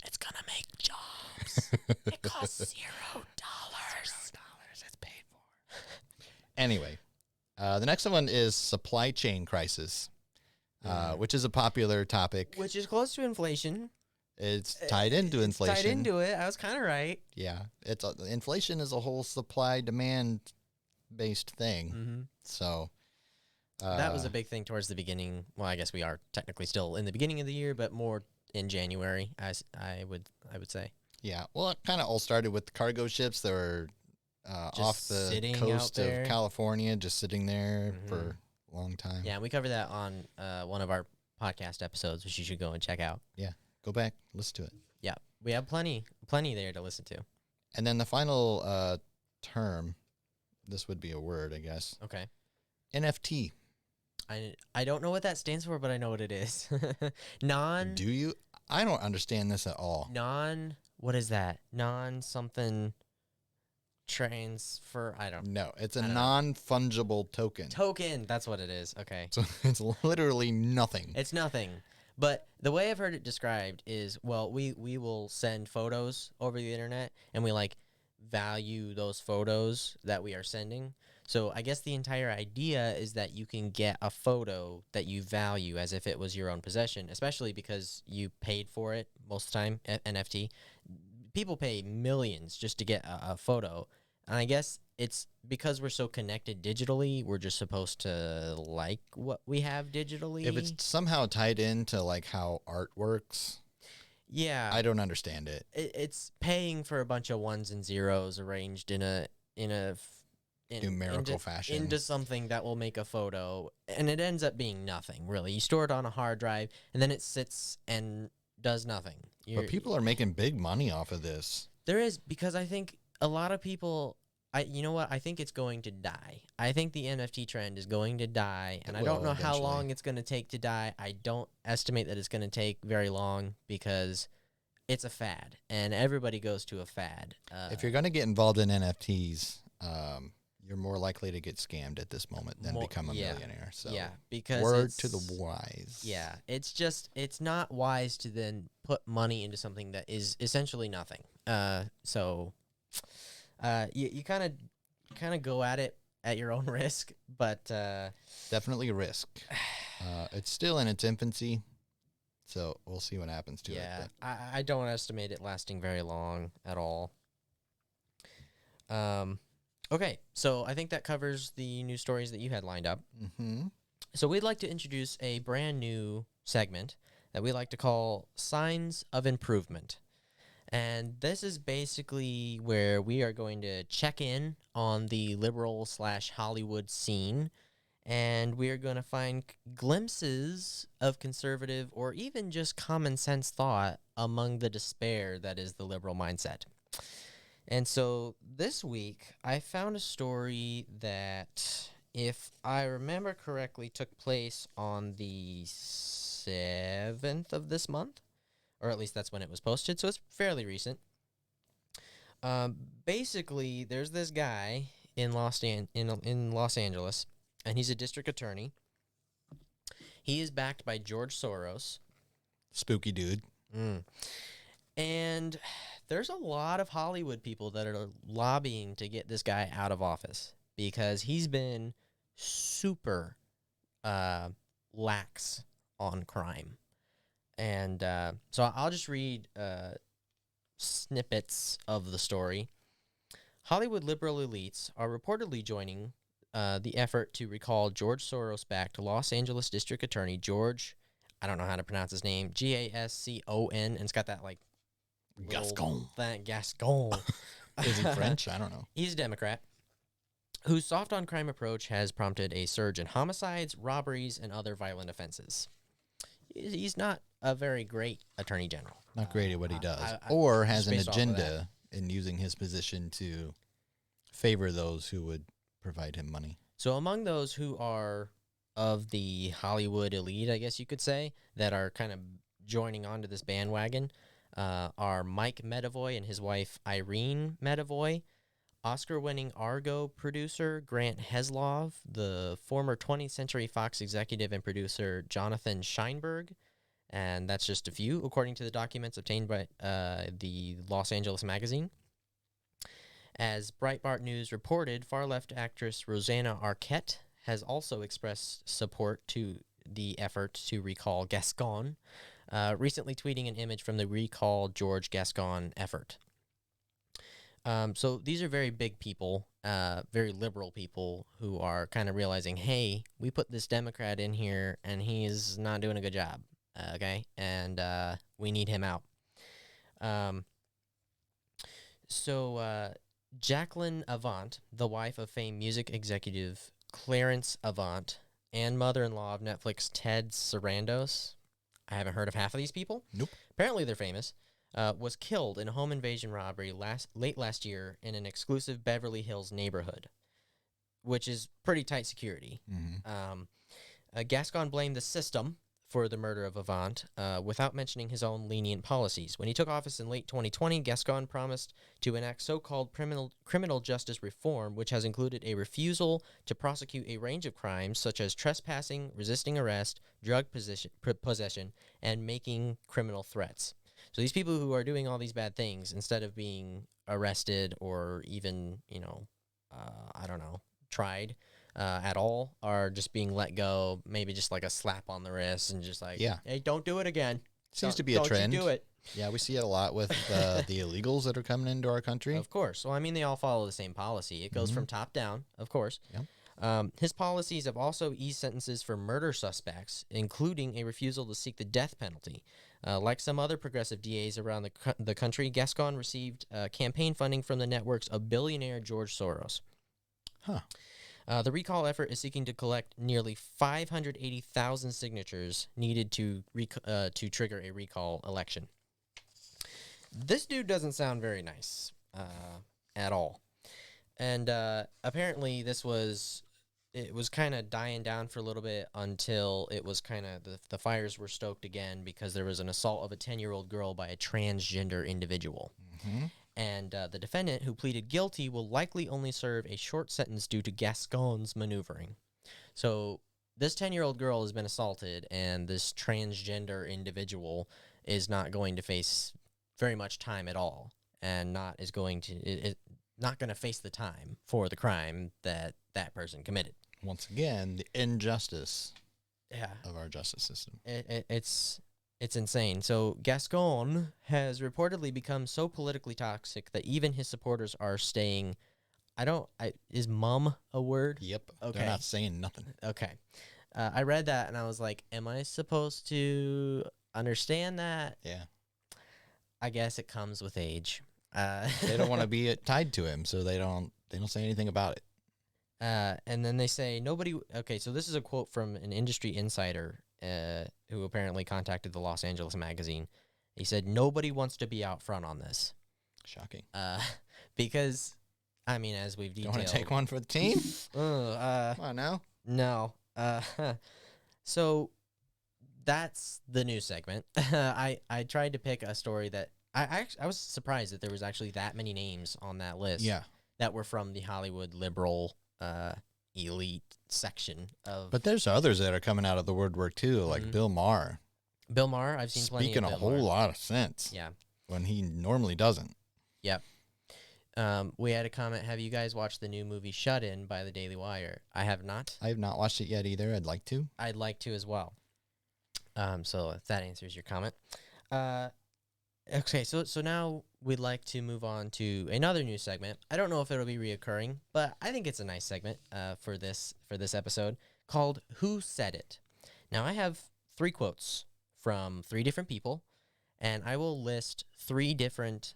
It's gonna make jobs. It costs $0. It's paid for. Anyway, the next one is supply chain crisis, which is a popular topic. Which is close to inflation. It's tied into inflation. Tied into it. I was kind of right. Yeah, inflation is a whole supply demand based thing. Mm-hmm. So That was a big thing towards the beginning. Well, I guess we are technically still in the beginning of the year, but more in January, as I would say. Yeah, well, it kind of all started with the cargo ships that were off the sitting coast out there. of California, just sitting there for a long time. Yeah, and we covered that on one of our podcast episodes, which you should go and check out. Yeah, go back, listen to it. Yeah, we have plenty there to listen to. And then the final term, this would be a word, I guess. Okay. NFT. I don't know what that stands for, but I know what it is. Do you? I don't understand this at all. What is that? Non-something transfer. I don't. No, it's a I don't know. non-fungible token. Token. That's what it is. Okay. So it's literally nothing. It's nothing. But the way I've heard it described is, well, we will send photos over the internet, and we value those photos that we are sending. So I guess the entire idea is that you can get a photo that you value as if it was your own possession, especially because you paid for it most of the time, NFT. People pay millions just to get a photo. And I guess it's because we're so connected digitally, we're just supposed to like what we have digitally. If it's somehow tied into how art works, yeah, I don't understand it. it's paying for a bunch of ones and zeros arranged in a numerical fashion. into something that will make a photo, and it ends up being nothing really. You store it on a hard drive, and then it sits and does nothing. But people are making big money off of this. There is, because I think a lot of people. You know what? I think it's going to die. I think the NFT trend is going to die, and I don't know how long it's going to take to die. I don't estimate that it's going to take very long because it's a fad, and everybody goes to a fad. If you're going to get involved in NFTs, you're more likely to get scammed at this moment than become a millionaire. So because word to the wise. Yeah, it's not wise to then put money into something that is essentially nothing. You kind of go at it at your own risk, but definitely a risk. It's still in its infancy, so we'll see what happens to it. Yeah, I don't estimate it lasting very long at all. Okay, so I think that covers the news stories that you had lined up. Mm-hmm. So we'd like to introduce a brand new segment that we like to call Signs of Improvement. And this is basically where we are going to check in on the liberal/Hollywood scene, and we are going to find glimpses of conservative or even just common sense thought among the despair that is the liberal mindset. And so this week, I found a story that, if I remember correctly, took place on the 7th of this month, or at least that's when it was posted, so it's fairly recent. Basically, there's this guy in Los Angeles, and he's a district attorney. He is backed by George Soros. Spooky dude. And there's a lot of Hollywood people that are lobbying to get this guy out of office because he's been super lax on crime. And so I'll just read snippets of the story. Hollywood liberal elites are reportedly joining the effort to recall George Soros-backed Los Angeles District Attorney George, I don't know how to pronounce his name, Gascon, and it's got that like Gascon. Gascon. Is he French? I don't know. He's a Democrat whose soft on crime approach has prompted a surge in homicides, robberies, and other violent offenses. He's not a very great attorney general. Not great at what he does. Or has an agenda in using his position to favor those who would provide him money. So among those who are of the Hollywood elite, I guess you could say, that are kind of joining onto this bandwagon are Mike Medavoy and his wife Irene Medavoy, Oscar-winning Argo producer Grant Heslov, the former 20th Century Fox executive and producer Jonathan Scheinberg, and that's just a few, according to the documents obtained by the Los Angeles Magazine. As Breitbart News reported, far-left actress Rosanna Arquette has also expressed support to the effort to recall Gascon, recently tweeting an image from the Recall George Gascon effort. So these are very big people, very liberal people who are kind of realizing, hey, we put this Democrat in here and he's not doing a good job, okay? And we need him out. So Jacqueline Avant, the wife of famed music executive Clarence Avant and mother-in-law of Netflix Ted Sarandos, I haven't heard of half of these people. Nope. Apparently they're famous. Was killed in a home invasion robbery late last year in an exclusive Beverly Hills neighborhood, which is pretty tight security. Mm-hmm. Gascon blamed the system for the murder of Avant without mentioning his own lenient policies. When he took office in late 2020, Gascon promised to enact so-called criminal justice reform, which has included a refusal to prosecute a range of crimes such as trespassing, resisting arrest, drug possession, and making criminal threats. So these people who are doing all these bad things, instead of being arrested or even, tried at all, are just being let go, maybe just like a slap on the wrist and just like, hey, don't do it again. Seems to be a trend. Don't you do it. Yeah, we see it a lot with the illegals that are coming into our country. Of course. Well, I mean, they all follow the same policy. It goes from top down, of course. Yep. His policies have also eased sentences for murder suspects, including a refusal to seek the death penalty. Like some other progressive DAs around the country, Gascon received campaign funding from the networks of billionaire George Soros. Huh. The recall effort is seeking to collect nearly 580,000 signatures needed to trigger a recall election. This dude doesn't sound very nice at all. And apparently it was kind of dying down for a little bit until it was kind of the fires were stoked again because there was an assault of a 10-year-old girl by a transgender individual. Mm-hmm. And the defendant, who pleaded guilty, will likely only serve a short sentence due to Gascon's maneuvering. So this 10-year-old girl has been assaulted, and this transgender individual is not going to face very much time at all, and not going to face the time for the crime that person committed. Once again, the injustice Yeah, of our justice system. It's insane. So Gascon has reportedly become so politically toxic that even his supporters are staying. Is mum a word? Yep. Okay. They're not saying nothing. Okay. I read that and I was like, am I supposed to understand that? Yeah. I guess it comes with age. They don't want to be tied to him, so they don't say anything about it. And then they say nobody. Okay, so this is a quote from an industry insider who apparently contacted the Los Angeles Magazine. He said nobody wants to be out front on this. Shocking. Because, I mean, as we've detailed, Don't want to take one for the team? Come on now. No. So that's the news segment. I tried to pick a story that I was surprised that there was actually that many names on that list. Yeah. That were from the Hollywood liberal elite section of. But there's others that are coming out of the woodwork too, like Bill Maher. Bill Maher, I've seen plenty of Speaking a Bill whole Maher. lot of sense. Yeah. When he normally doesn't. Yep. We had a comment. Have you guys watched the new movie Shut In by the Daily Wire? I have not. I have not watched it yet either. I'd like to. I'd like to as well. So if that answers your comment. Okay, so now we'd like to move on to another news segment. I don't know if it'll be reoccurring, but I think it's a nice segment for this episode called Who Said It? Now, I have 3 quotes from 3 different people, and I will list 3 different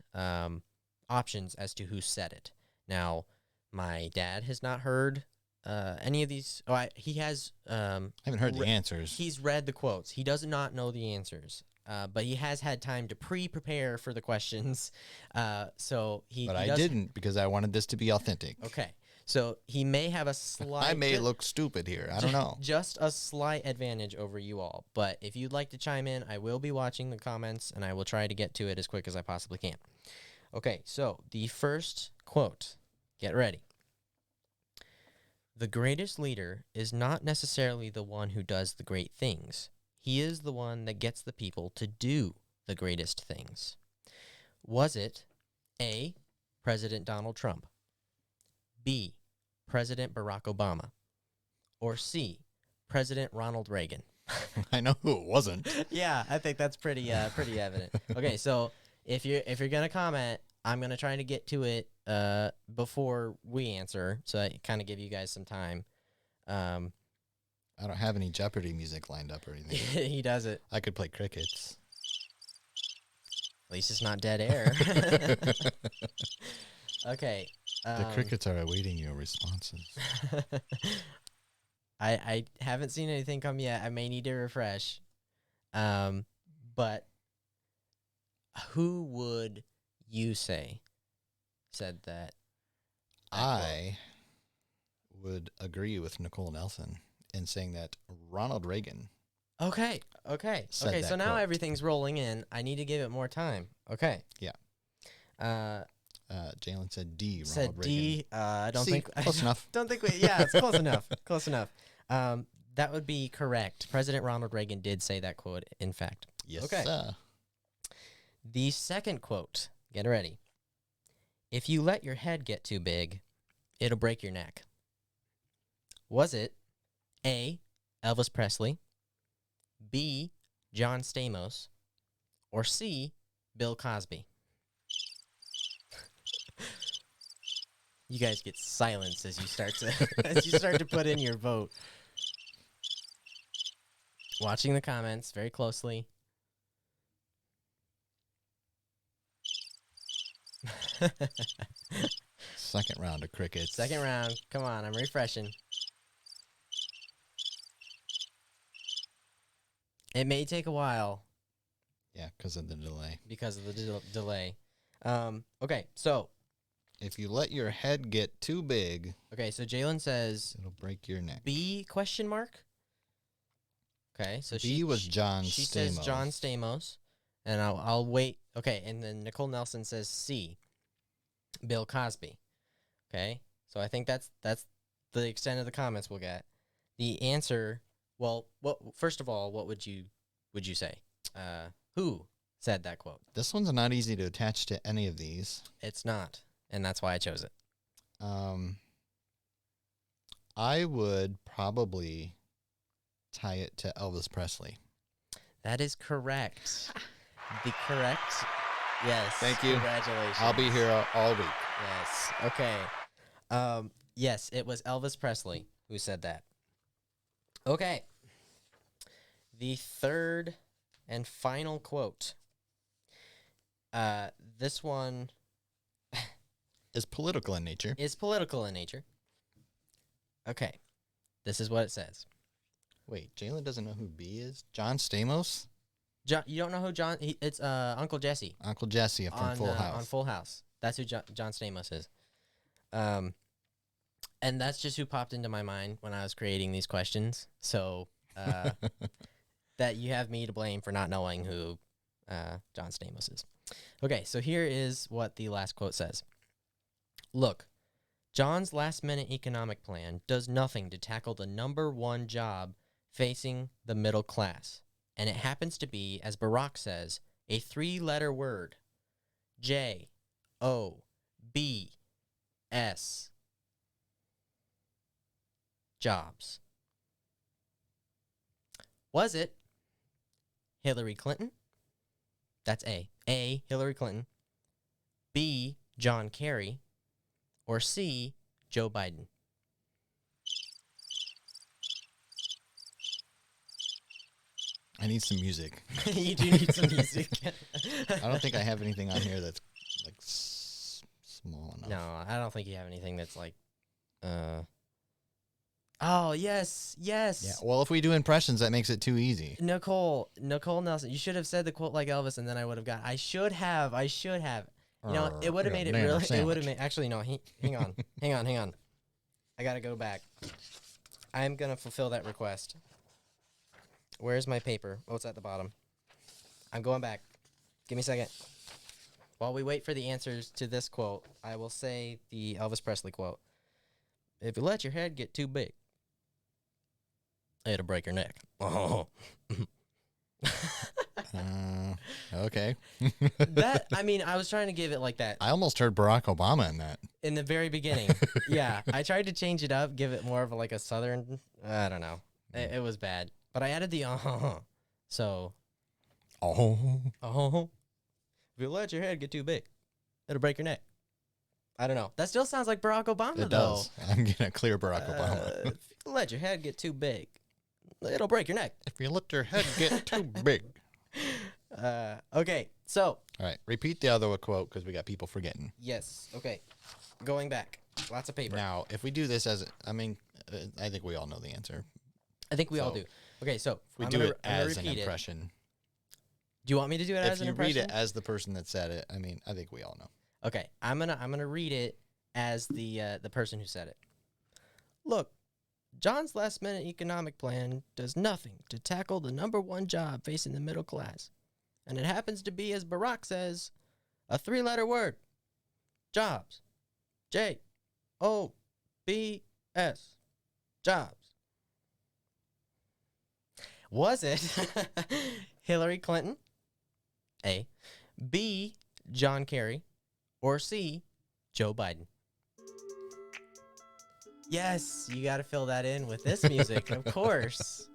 options as to who said it. Now, my dad has not heard any of these. He has. I haven't heard the answers. He's read the quotes. He does not know the answers. But he has had time to prepare for the questions. So he. But he I didn't because I wanted this to be authentic. Okay. So he may have a slight. I may look stupid here. I don't know. Just a slight advantage over you all. But if you'd like to chime in, I will be watching the comments and I will try to get to it as quick as I possibly can. Okay. So the first quote. Get ready. The greatest leader is not necessarily the one who does the great things. He is the one that gets the people to do the greatest things. Was it A, President Donald Trump, B, President Barack Obama, or C, President Ronald Reagan? I know who it wasn't. Yeah, I think that's pretty evident. Okay, so if you're gonna comment, I'm gonna try to get to it before we answer, so I kind of give you guys some time. I don't have any Jeopardy music lined up or anything. He does it. I could play crickets. At least it's not dead air. Okay. The crickets are awaiting your responses. I haven't seen anything come yet. I may need to refresh. But who would you say said that? I would agree with Nicole Nelson in saying that Ronald Reagan. Okay. Said Okay, that so now quote. everything's rolling in. I need to give it more time. Okay. Yeah. Jalen said D. Ronald Said Reagan. D. I don't C, think close enough. Don't think we. Yeah, it's close enough. Close enough. That would be correct. President Ronald Reagan did say that quote. In fact. Yes, Okay. sir. The second quote. Get ready. If you let your head get too big, it'll break your neck. Was it A, Elvis Presley, B, John Stamos, or C, Bill Cosby? You guys get silence as you start to put in your vote. Watching the comments very closely. Second round of crickets. Second round. Come on, I'm refreshing. It may take a while. Yeah, because of the delay. Because of the delay. Okay, so. If you let your head get too big. Okay, so Jalen says. It'll break your neck. B question mark? Okay, so B was John Stamos. She says John Stamos. And I'll wait. Okay, and then Nicole Nelson says C. Bill Cosby. Okay, so I think that's the extent of the comments we'll get. The answer, well, first of all, what would you say? Who said that quote? This one's not easy to attach to any of these. It's not, and that's why I chose it. I would probably tie it to Elvis Presley. That is correct. The correct. Yes. Thank you. Congratulations. I'll be here all week. Yes. Okay. Yes, it was Elvis Presley who said that. Okay. The third and final quote. This one is political in nature. Okay. This is what it says. Wait, Jalen doesn't know who B is? John Stamos? You don't know who John? It's Uncle Jesse. Uncle Jesse from Full House. On Full House. That's who John Stamos is. And that's just who popped into my mind when I was creating these questions. So that you have me to blame for not knowing who John Stamos is. Okay, so here is what the last quote says. Look, John's last-minute economic plan does nothing to tackle the number one job facing the middle class. And it happens to be, as Barack says, a three-letter word. J-O-B-S. Jobs. Was it Hillary Clinton? That's A. A, Hillary Clinton. B, John Kerry. Or C, Joe Biden. I need some music. You do need some music. I don't think I have anything on here that's like small enough. No, I don't think you have anything that's like, Oh, yes. Yeah, well, if we do impressions, that makes it too easy. Nicole Nelson, you should have said the quote like Elvis, and then I would have got. I should have. You know, it would have made it really. It would have made. Actually, no. Hang on. hang on. I gotta go back. I'm gonna fulfill that request. Where's my paper? Oh, it's at the bottom. I'm going back. Give me a second. While we wait for the answers to this quote, I will say the Elvis Presley quote. If you let your head get too big, it'll break your neck. Oh. Okay. I was trying to give it like that. I almost heard Barack Obama in that. In the very beginning. Yeah. I tried to change it up, give it more of like a southern, I don't know. It was bad. But I added the So. If you let your head get too big, it'll break your neck. I don't know. That still sounds like Barack Obama, though. It does. I'm going to clear Barack Obama. If you let your head get too big, it'll break your neck. If you let your head get too big. Okay, so. All right, repeat the other quote because we got people forgetting. Yes, okay. Going back. Lots of paper. Now, if we do this as, I think we all know the answer. I think we all do. Okay, so. If we do it as an impression. Do you want me to do it as an impression? If you read it as the person that said it, I think we all know. Okay, I'm gonna read it as the person who said it. Look, John's last-minute economic plan does nothing to tackle the number one job facing the middle class, and it happens to be, as Barack says, a three-letter word: jobs. J-O-B-S. Jobs. Was it Hillary Clinton? A. B. John Kerry. Or C, Joe Biden. Yes, you got to fill that in with this music, of course.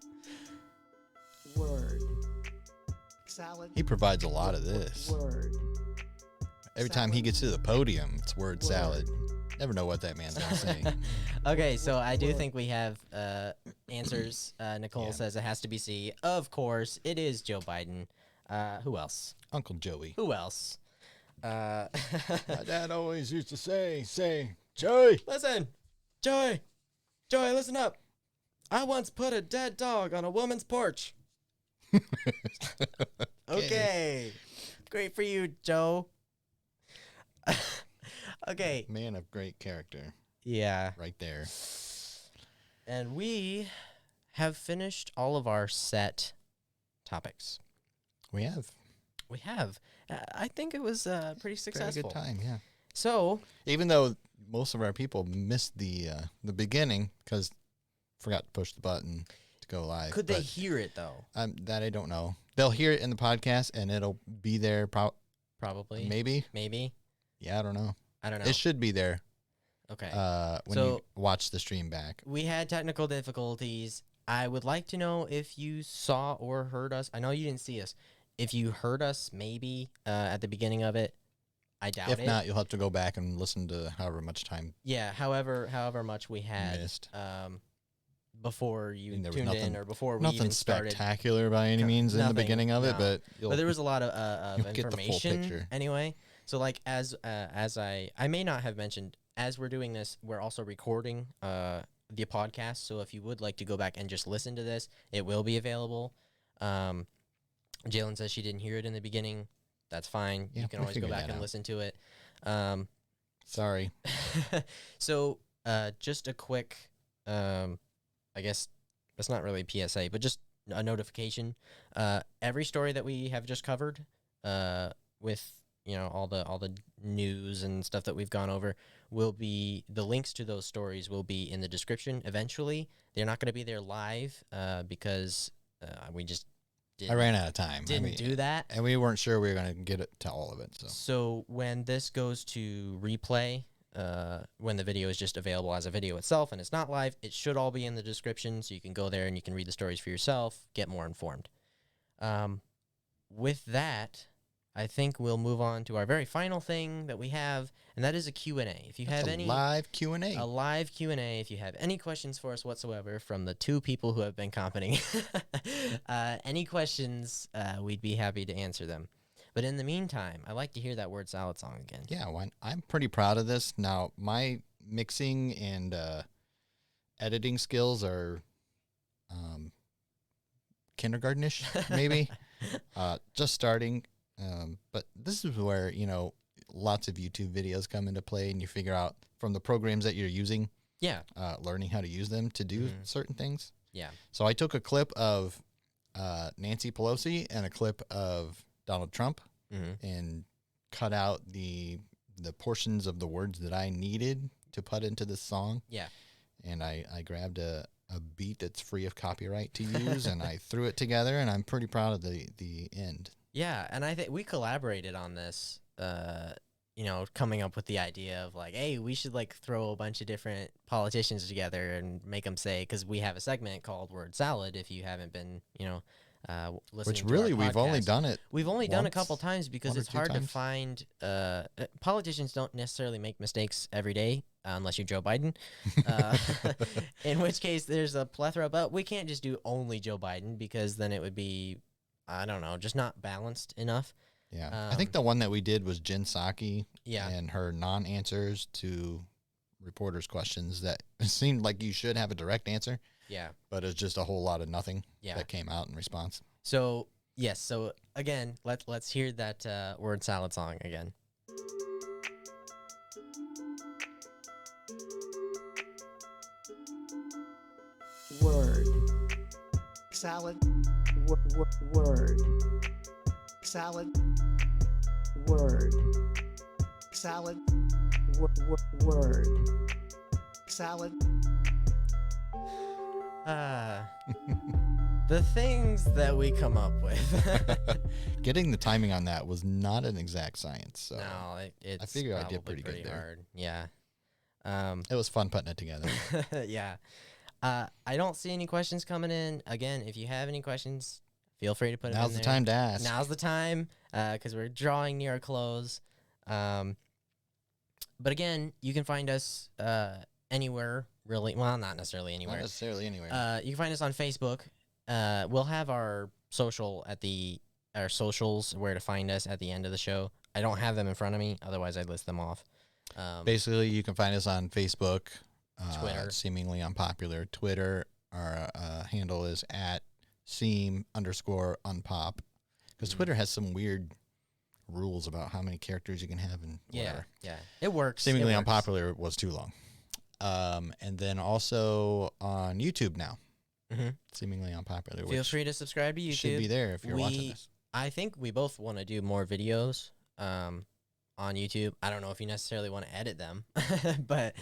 Word. Salad. He provides a lot of this. Word. Every time he gets to the podium, it's word salad. Never know what that man's going to say. Okay, so I do think we have answers. Nicole says it has to be C. Of course, it is Joe Biden. Who else? Uncle Joey. Who else? My dad always used to say, Joey. Listen, Joey, listen up. I once put a dead dog on a woman's porch. Okay. Great for you, Joe. Okay. Man of great character. Yeah. Right there. And we have finished all of our set topics. We have. We have. I think it was pretty successful. Very good time, yeah. So, Even though most of our people missed the beginning because forgot to push the button to go live. could they hear it though? That I don't know. They'll hear it in the podcast and it'll be there. Probably. Maybe. Yeah, I don't know. I don't know. It should be there. Okay. When you watch the stream back. We had technical difficulties. I would like to know if you saw or heard us. I know you didn't see us. If you heard us, maybe at the beginning of it. I doubt it. If not, you'll have to go back and listen to however much time. Yeah, however much we had Missed. Before you And there was tuned in nothing- or before we Nothing even started. spectacular by any means in the Nothing, beginning of it, no. but But there was a lot of you'll get the full information picture. anyway. So like as I may not have mentioned, as we're doing this, we're also recording the podcast. So if you would like to go back and just listen to this, it will be available. Jalen says she didn't hear it in the beginning. That's fine. Yeah, You can we'll always go figure back that and out. listen to it. Sorry. So just a quick, I guess that's not really a PSA, but just a notification. Every story that we have just covered, with all the news and stuff that we've gone over, will be the links to those stories will be in the description. Eventually, they're not going to be there live because we just I ran out of time. didn't do that. And we weren't sure we were going to get it to all of it. So when this goes to replay, when the video is just available as a video itself and it's not live, it should all be in the description, so you can go there and you can read the stories for yourself, get more informed. With that, I think we'll move on to our very final thing that we have, and that is a Q&A. If you have any live Q&A. a live Q&A, if you have any questions for us whatsoever from the two people who have been commenting, any questions, we'd be happy to answer them. But in the meantime, I like to hear that word salad song again. Yeah, I'm pretty proud of this. Now, my mixing and editing skills are kindergartenish, maybe. Just starting. But this is where, lots of YouTube videos come into play and you figure out from the programs that you're using, Yeah. learning how to use them to do certain things. Yeah. So I took a clip of Nancy Pelosi and a clip of Donald Trump and cut out the portions of the words that I needed to put into this song. Yeah. And I grabbed a beat that's free of copyright to use and I threw it together, and I'm pretty proud of the end. Yeah, and I think we collaborated on this, coming up with the idea of like, hey, we should like throw a bunch of different politicians together and make them say, because we have a segment called Word Salad. If you haven't been, listening, Which to really our we've only podcast. done it. We've only done a once, couple times because one or it's two hard to times. find. Politicians don't necessarily make mistakes every day unless you're Joe Biden. In which case, there's a plethora. But we can't just do only Joe Biden because then it would be, I don't know, just not balanced enough. Yeah. I think the one that we did was Jen Psaki Yeah. and her non-answers to reporters' questions that it seemed like you should have a direct answer, Yeah. but it's just a whole lot of nothing Yeah. that came out in response. So yes. So again, let's hear that Word Salad song again. Word. Salad. Word. Salad. Word. Salad. Word. Salad. The things that we come up with. Getting the timing on that was not an exact science, so No, it's I figure I did probably pretty good there. hard. Yeah. it was fun putting it together. Yeah. I don't see any questions coming in. Again, if you have any questions, feel free to put them in Now's the there. time to ask. Now's the time, because we're drawing near a close. But again, you can find us anywhere, really. Well, not necessarily anywhere. Not necessarily anywhere. You can find us on Facebook. We'll have our socials where to find us at the end of the show. I don't have them in front of me, otherwise I'd list them off. Basically, you can find us on Facebook, Twitter. seemingly unpopular. Twitter, our handle is at @seem_unpop. Because Twitter has some weird rules about how many characters you can have and whatever. Yeah, it works. Seemingly it works. unpopular was too long. And then also on YouTube now. Seemingly unpopular. Feel free to subscribe to YouTube. Should be there if you're watching this. I think we both want to do more videos on YouTube. I don't know if you necessarily want to edit them, but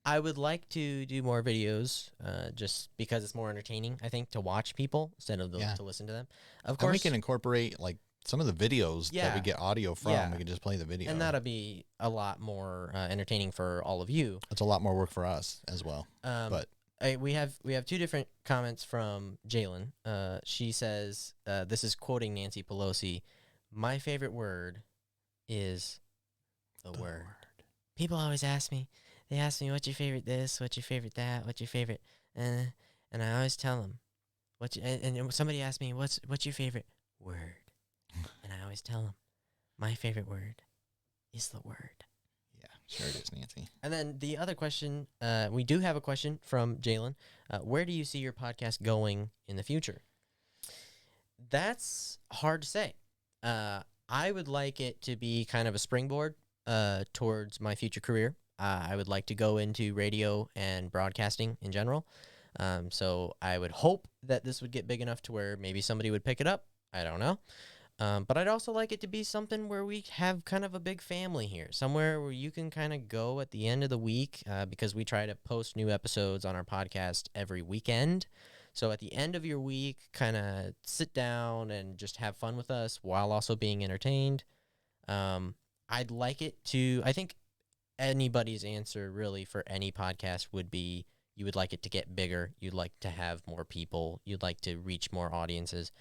I would like to do more videos just because it's more entertaining, I think, to watch people instead of to listen to them. Of course, we can incorporate like some of the videos that we get audio from. We can just play the video. And that'll be a lot more entertaining for all of you. It's a lot more work for us as well. But we have two different comments from Jalen. She says, this is quoting Nancy Pelosi, "My favorite word is the word." People always ask me, what's your favorite this, what's your favorite that, what's your favorite, and I always tell them, and somebody asks me, what's your favorite word? And I always tell them, my favorite word is the word. Yeah, sure it is, Nancy. And then the other question, we do have a question from Jalen. Where do you see your podcast going in the future? That's hard to say. I would like it to be kind of a springboard towards my future career. I would like to go into radio and broadcasting in general. So I would hope that this would get big enough to where maybe somebody would pick it up. I don't know. But I'd also like it to be something where we have kind of a big family here, somewhere where you can kind of go at the end of the week, because we try to post new episodes on our podcast every weekend. So at the end of your week, kind of sit down and just have fun with us while also being entertained. I'd like it to, I think anybody's answer really for any podcast would be you would like it to get bigger. You'd like to have more people. You'd like to reach more audiences.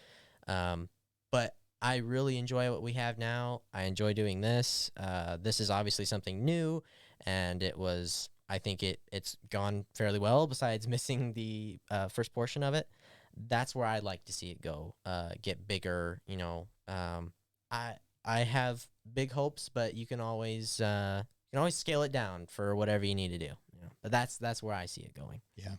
But I really enjoy what we have now. I enjoy doing this. This is obviously something new, and I think it's gone fairly well besides missing the first portion of it. That's where I'd like to see it go, get bigger. I have big hopes, but you can always scale it down for whatever you need to do. But that's where I see it going. Yeah.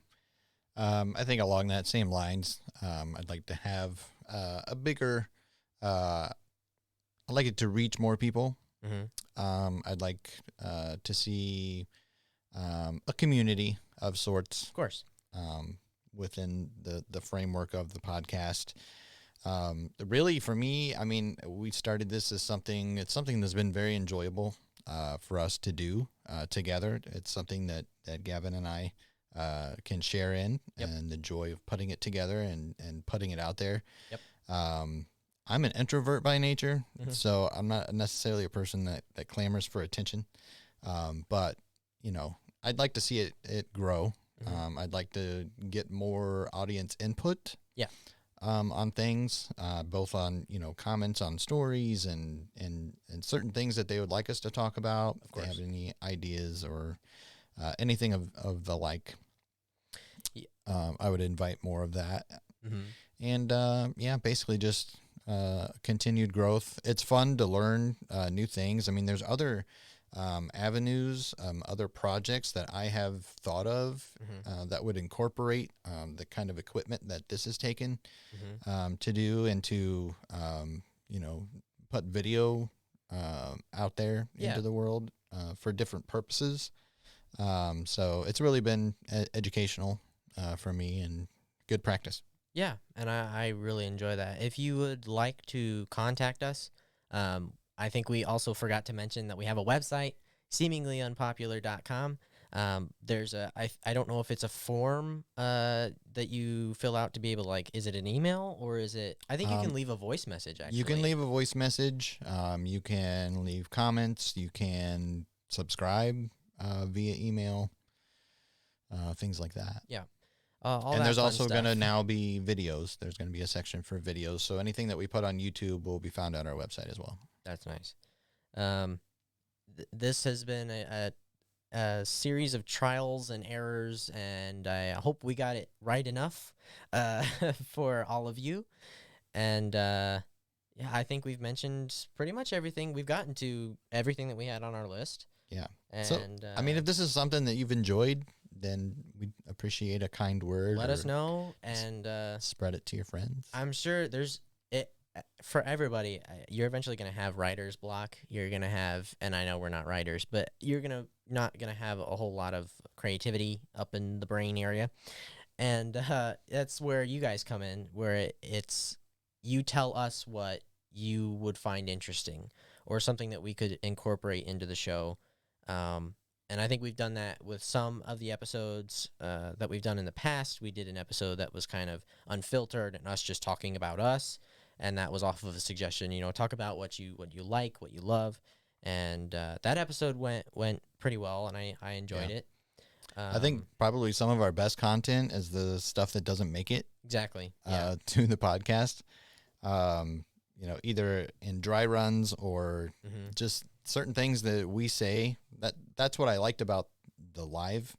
I think along that same lines, I'd like to have a bigger. I'd like it to reach more people. I'd like to see a community of sorts. Of course. Within the framework of the podcast. Really, for me, I mean, we started this as something that's been very enjoyable for us to do together. It's something that Gavin and I can share in, and the joy of putting it together and putting it out there. Yep. I'm an introvert by nature, so I'm not necessarily a person that clamors for attention. But, I'd like to see it grow. I'd like to get more audience input. Yeah. On things, both on, comments on stories and certain things that they would like us to talk about. If they have any ideas or anything of the like, I would invite more of that. And, basically just continued growth. It's fun to learn new things. I mean, there's other avenues, other projects that I have thought of that would incorporate the kind of equipment that this has taken to do and to, put video out there into the world for different purposes. So it's really been educational for me and good practice. Yeah, and I really enjoy that. If you would like to contact us, I think we also forgot to mention that we have a website, seeminglyunpopular.com. There's I don't know if it's a form that you fill out to be able to, is it an email or is it, I think you can leave a voice message, actually. You can leave a voice message. You can leave comments. You can subscribe via email, things like that. Yeah. And there's also going to now be videos. There's going to be a section for videos. So anything that we put on YouTube will be found on our website as well. That's nice. This has been a series of trials and errors, and I hope we got it right enough for all of you. And Yeah, I think we've mentioned pretty much everything. We've gotten to everything that we had on our list. Yeah. And So, I mean, if this is something that you've enjoyed, then we'd appreciate a kind word. let us or know, and Spread it to your friends. I'm sure there's it for everybody. You're eventually going to have writer's block. You're going to have, and I know we're not writers, but you're not going to have a whole lot of creativity up in the brain area. And that's where you guys come in, where it's you tell us what you would find interesting or something that we could incorporate into the show. And I think we've done that with some of the episodes that we've done in the past. We did an episode that was kind of unfiltered and us just talking about us, and that was off of a suggestion. Talk about what you like, what you love, and that episode went pretty well, and I enjoyed it. I think probably some of our best content is the stuff that doesn't make it exactly to the podcast. Either in dry runs or just certain things that we say. That's what I liked about the live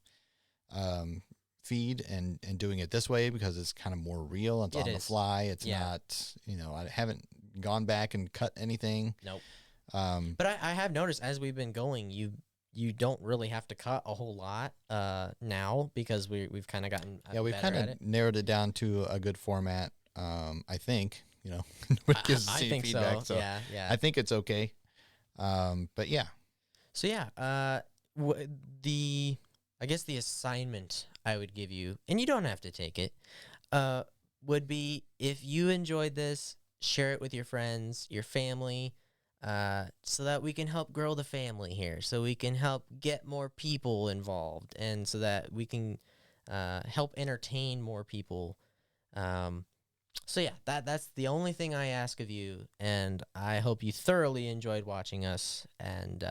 feed and doing it this way, because it's kind of more real. It's on the fly. It's not, I haven't gone back and cut anything. Nope. But I have noticed as we've been going, you don't really have to cut a whole lot now, because we've kind of gotten we've kind of narrowed it down to a good format. I think nobody gives us any feedback, so yeah. I think it's okay. But yeah. So yeah, I guess the assignment I would give you, and you don't have to take it, would be, if you enjoyed this, share it with your friends, your family, so that we can help grow the family here, so we can help get more people involved, and so that we can help entertain more people. So yeah, that's the only thing I ask of you, and I hope you thoroughly enjoyed watching us. And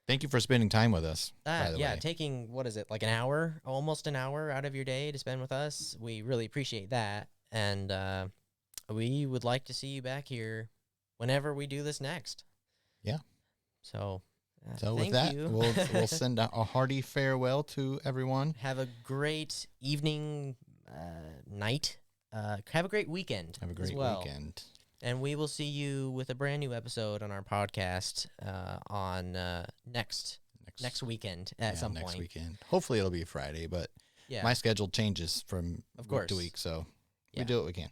thank you for spending time with us. By the way, taking, what is it, like an hour, almost an hour out of your day to spend with us. We really appreciate that, and we would like to see you back here whenever we do this next. Yeah. So with that, we'll send a hearty farewell to everyone. Have a great evening, night. Have a great weekend. Have a great weekend. And we will see you with a brand new episode on our podcast on next weekend at some point. Next weekend. Hopefully it'll be Friday, but my schedule changes from week to week, so we do what we can.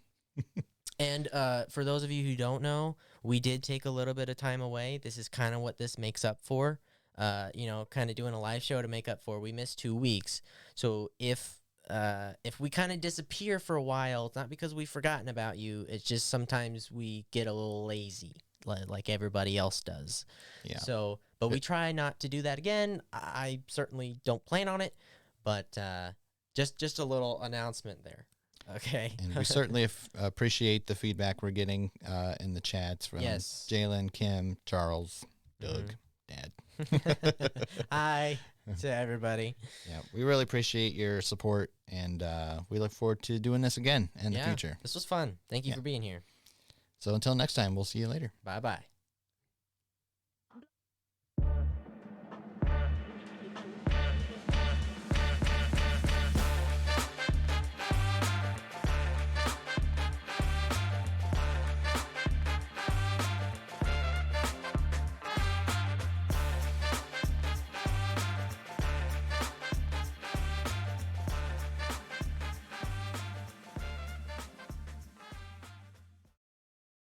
And for those of you who don't know, we did take a little bit of time away. This is kind of what this makes up for. Kind of doing a live show to make up for. We missed 2 weeks. So if we kind of disappear for a while, it's not because we've forgotten about you. It's just sometimes we get a little lazy, like everybody else does. Yeah. So, but we try not to do that again. I certainly don't plan on it, but just a little announcement there. Okay. And we certainly appreciate the feedback we're getting in the chats from Jalen, Kim, Charles, Doug, Dad. Hi to everybody. Yeah, we really appreciate your support, and we look forward to doing this again in the future. This was fun. Thank you for being here. So until next time, we'll see you later. Bye-bye.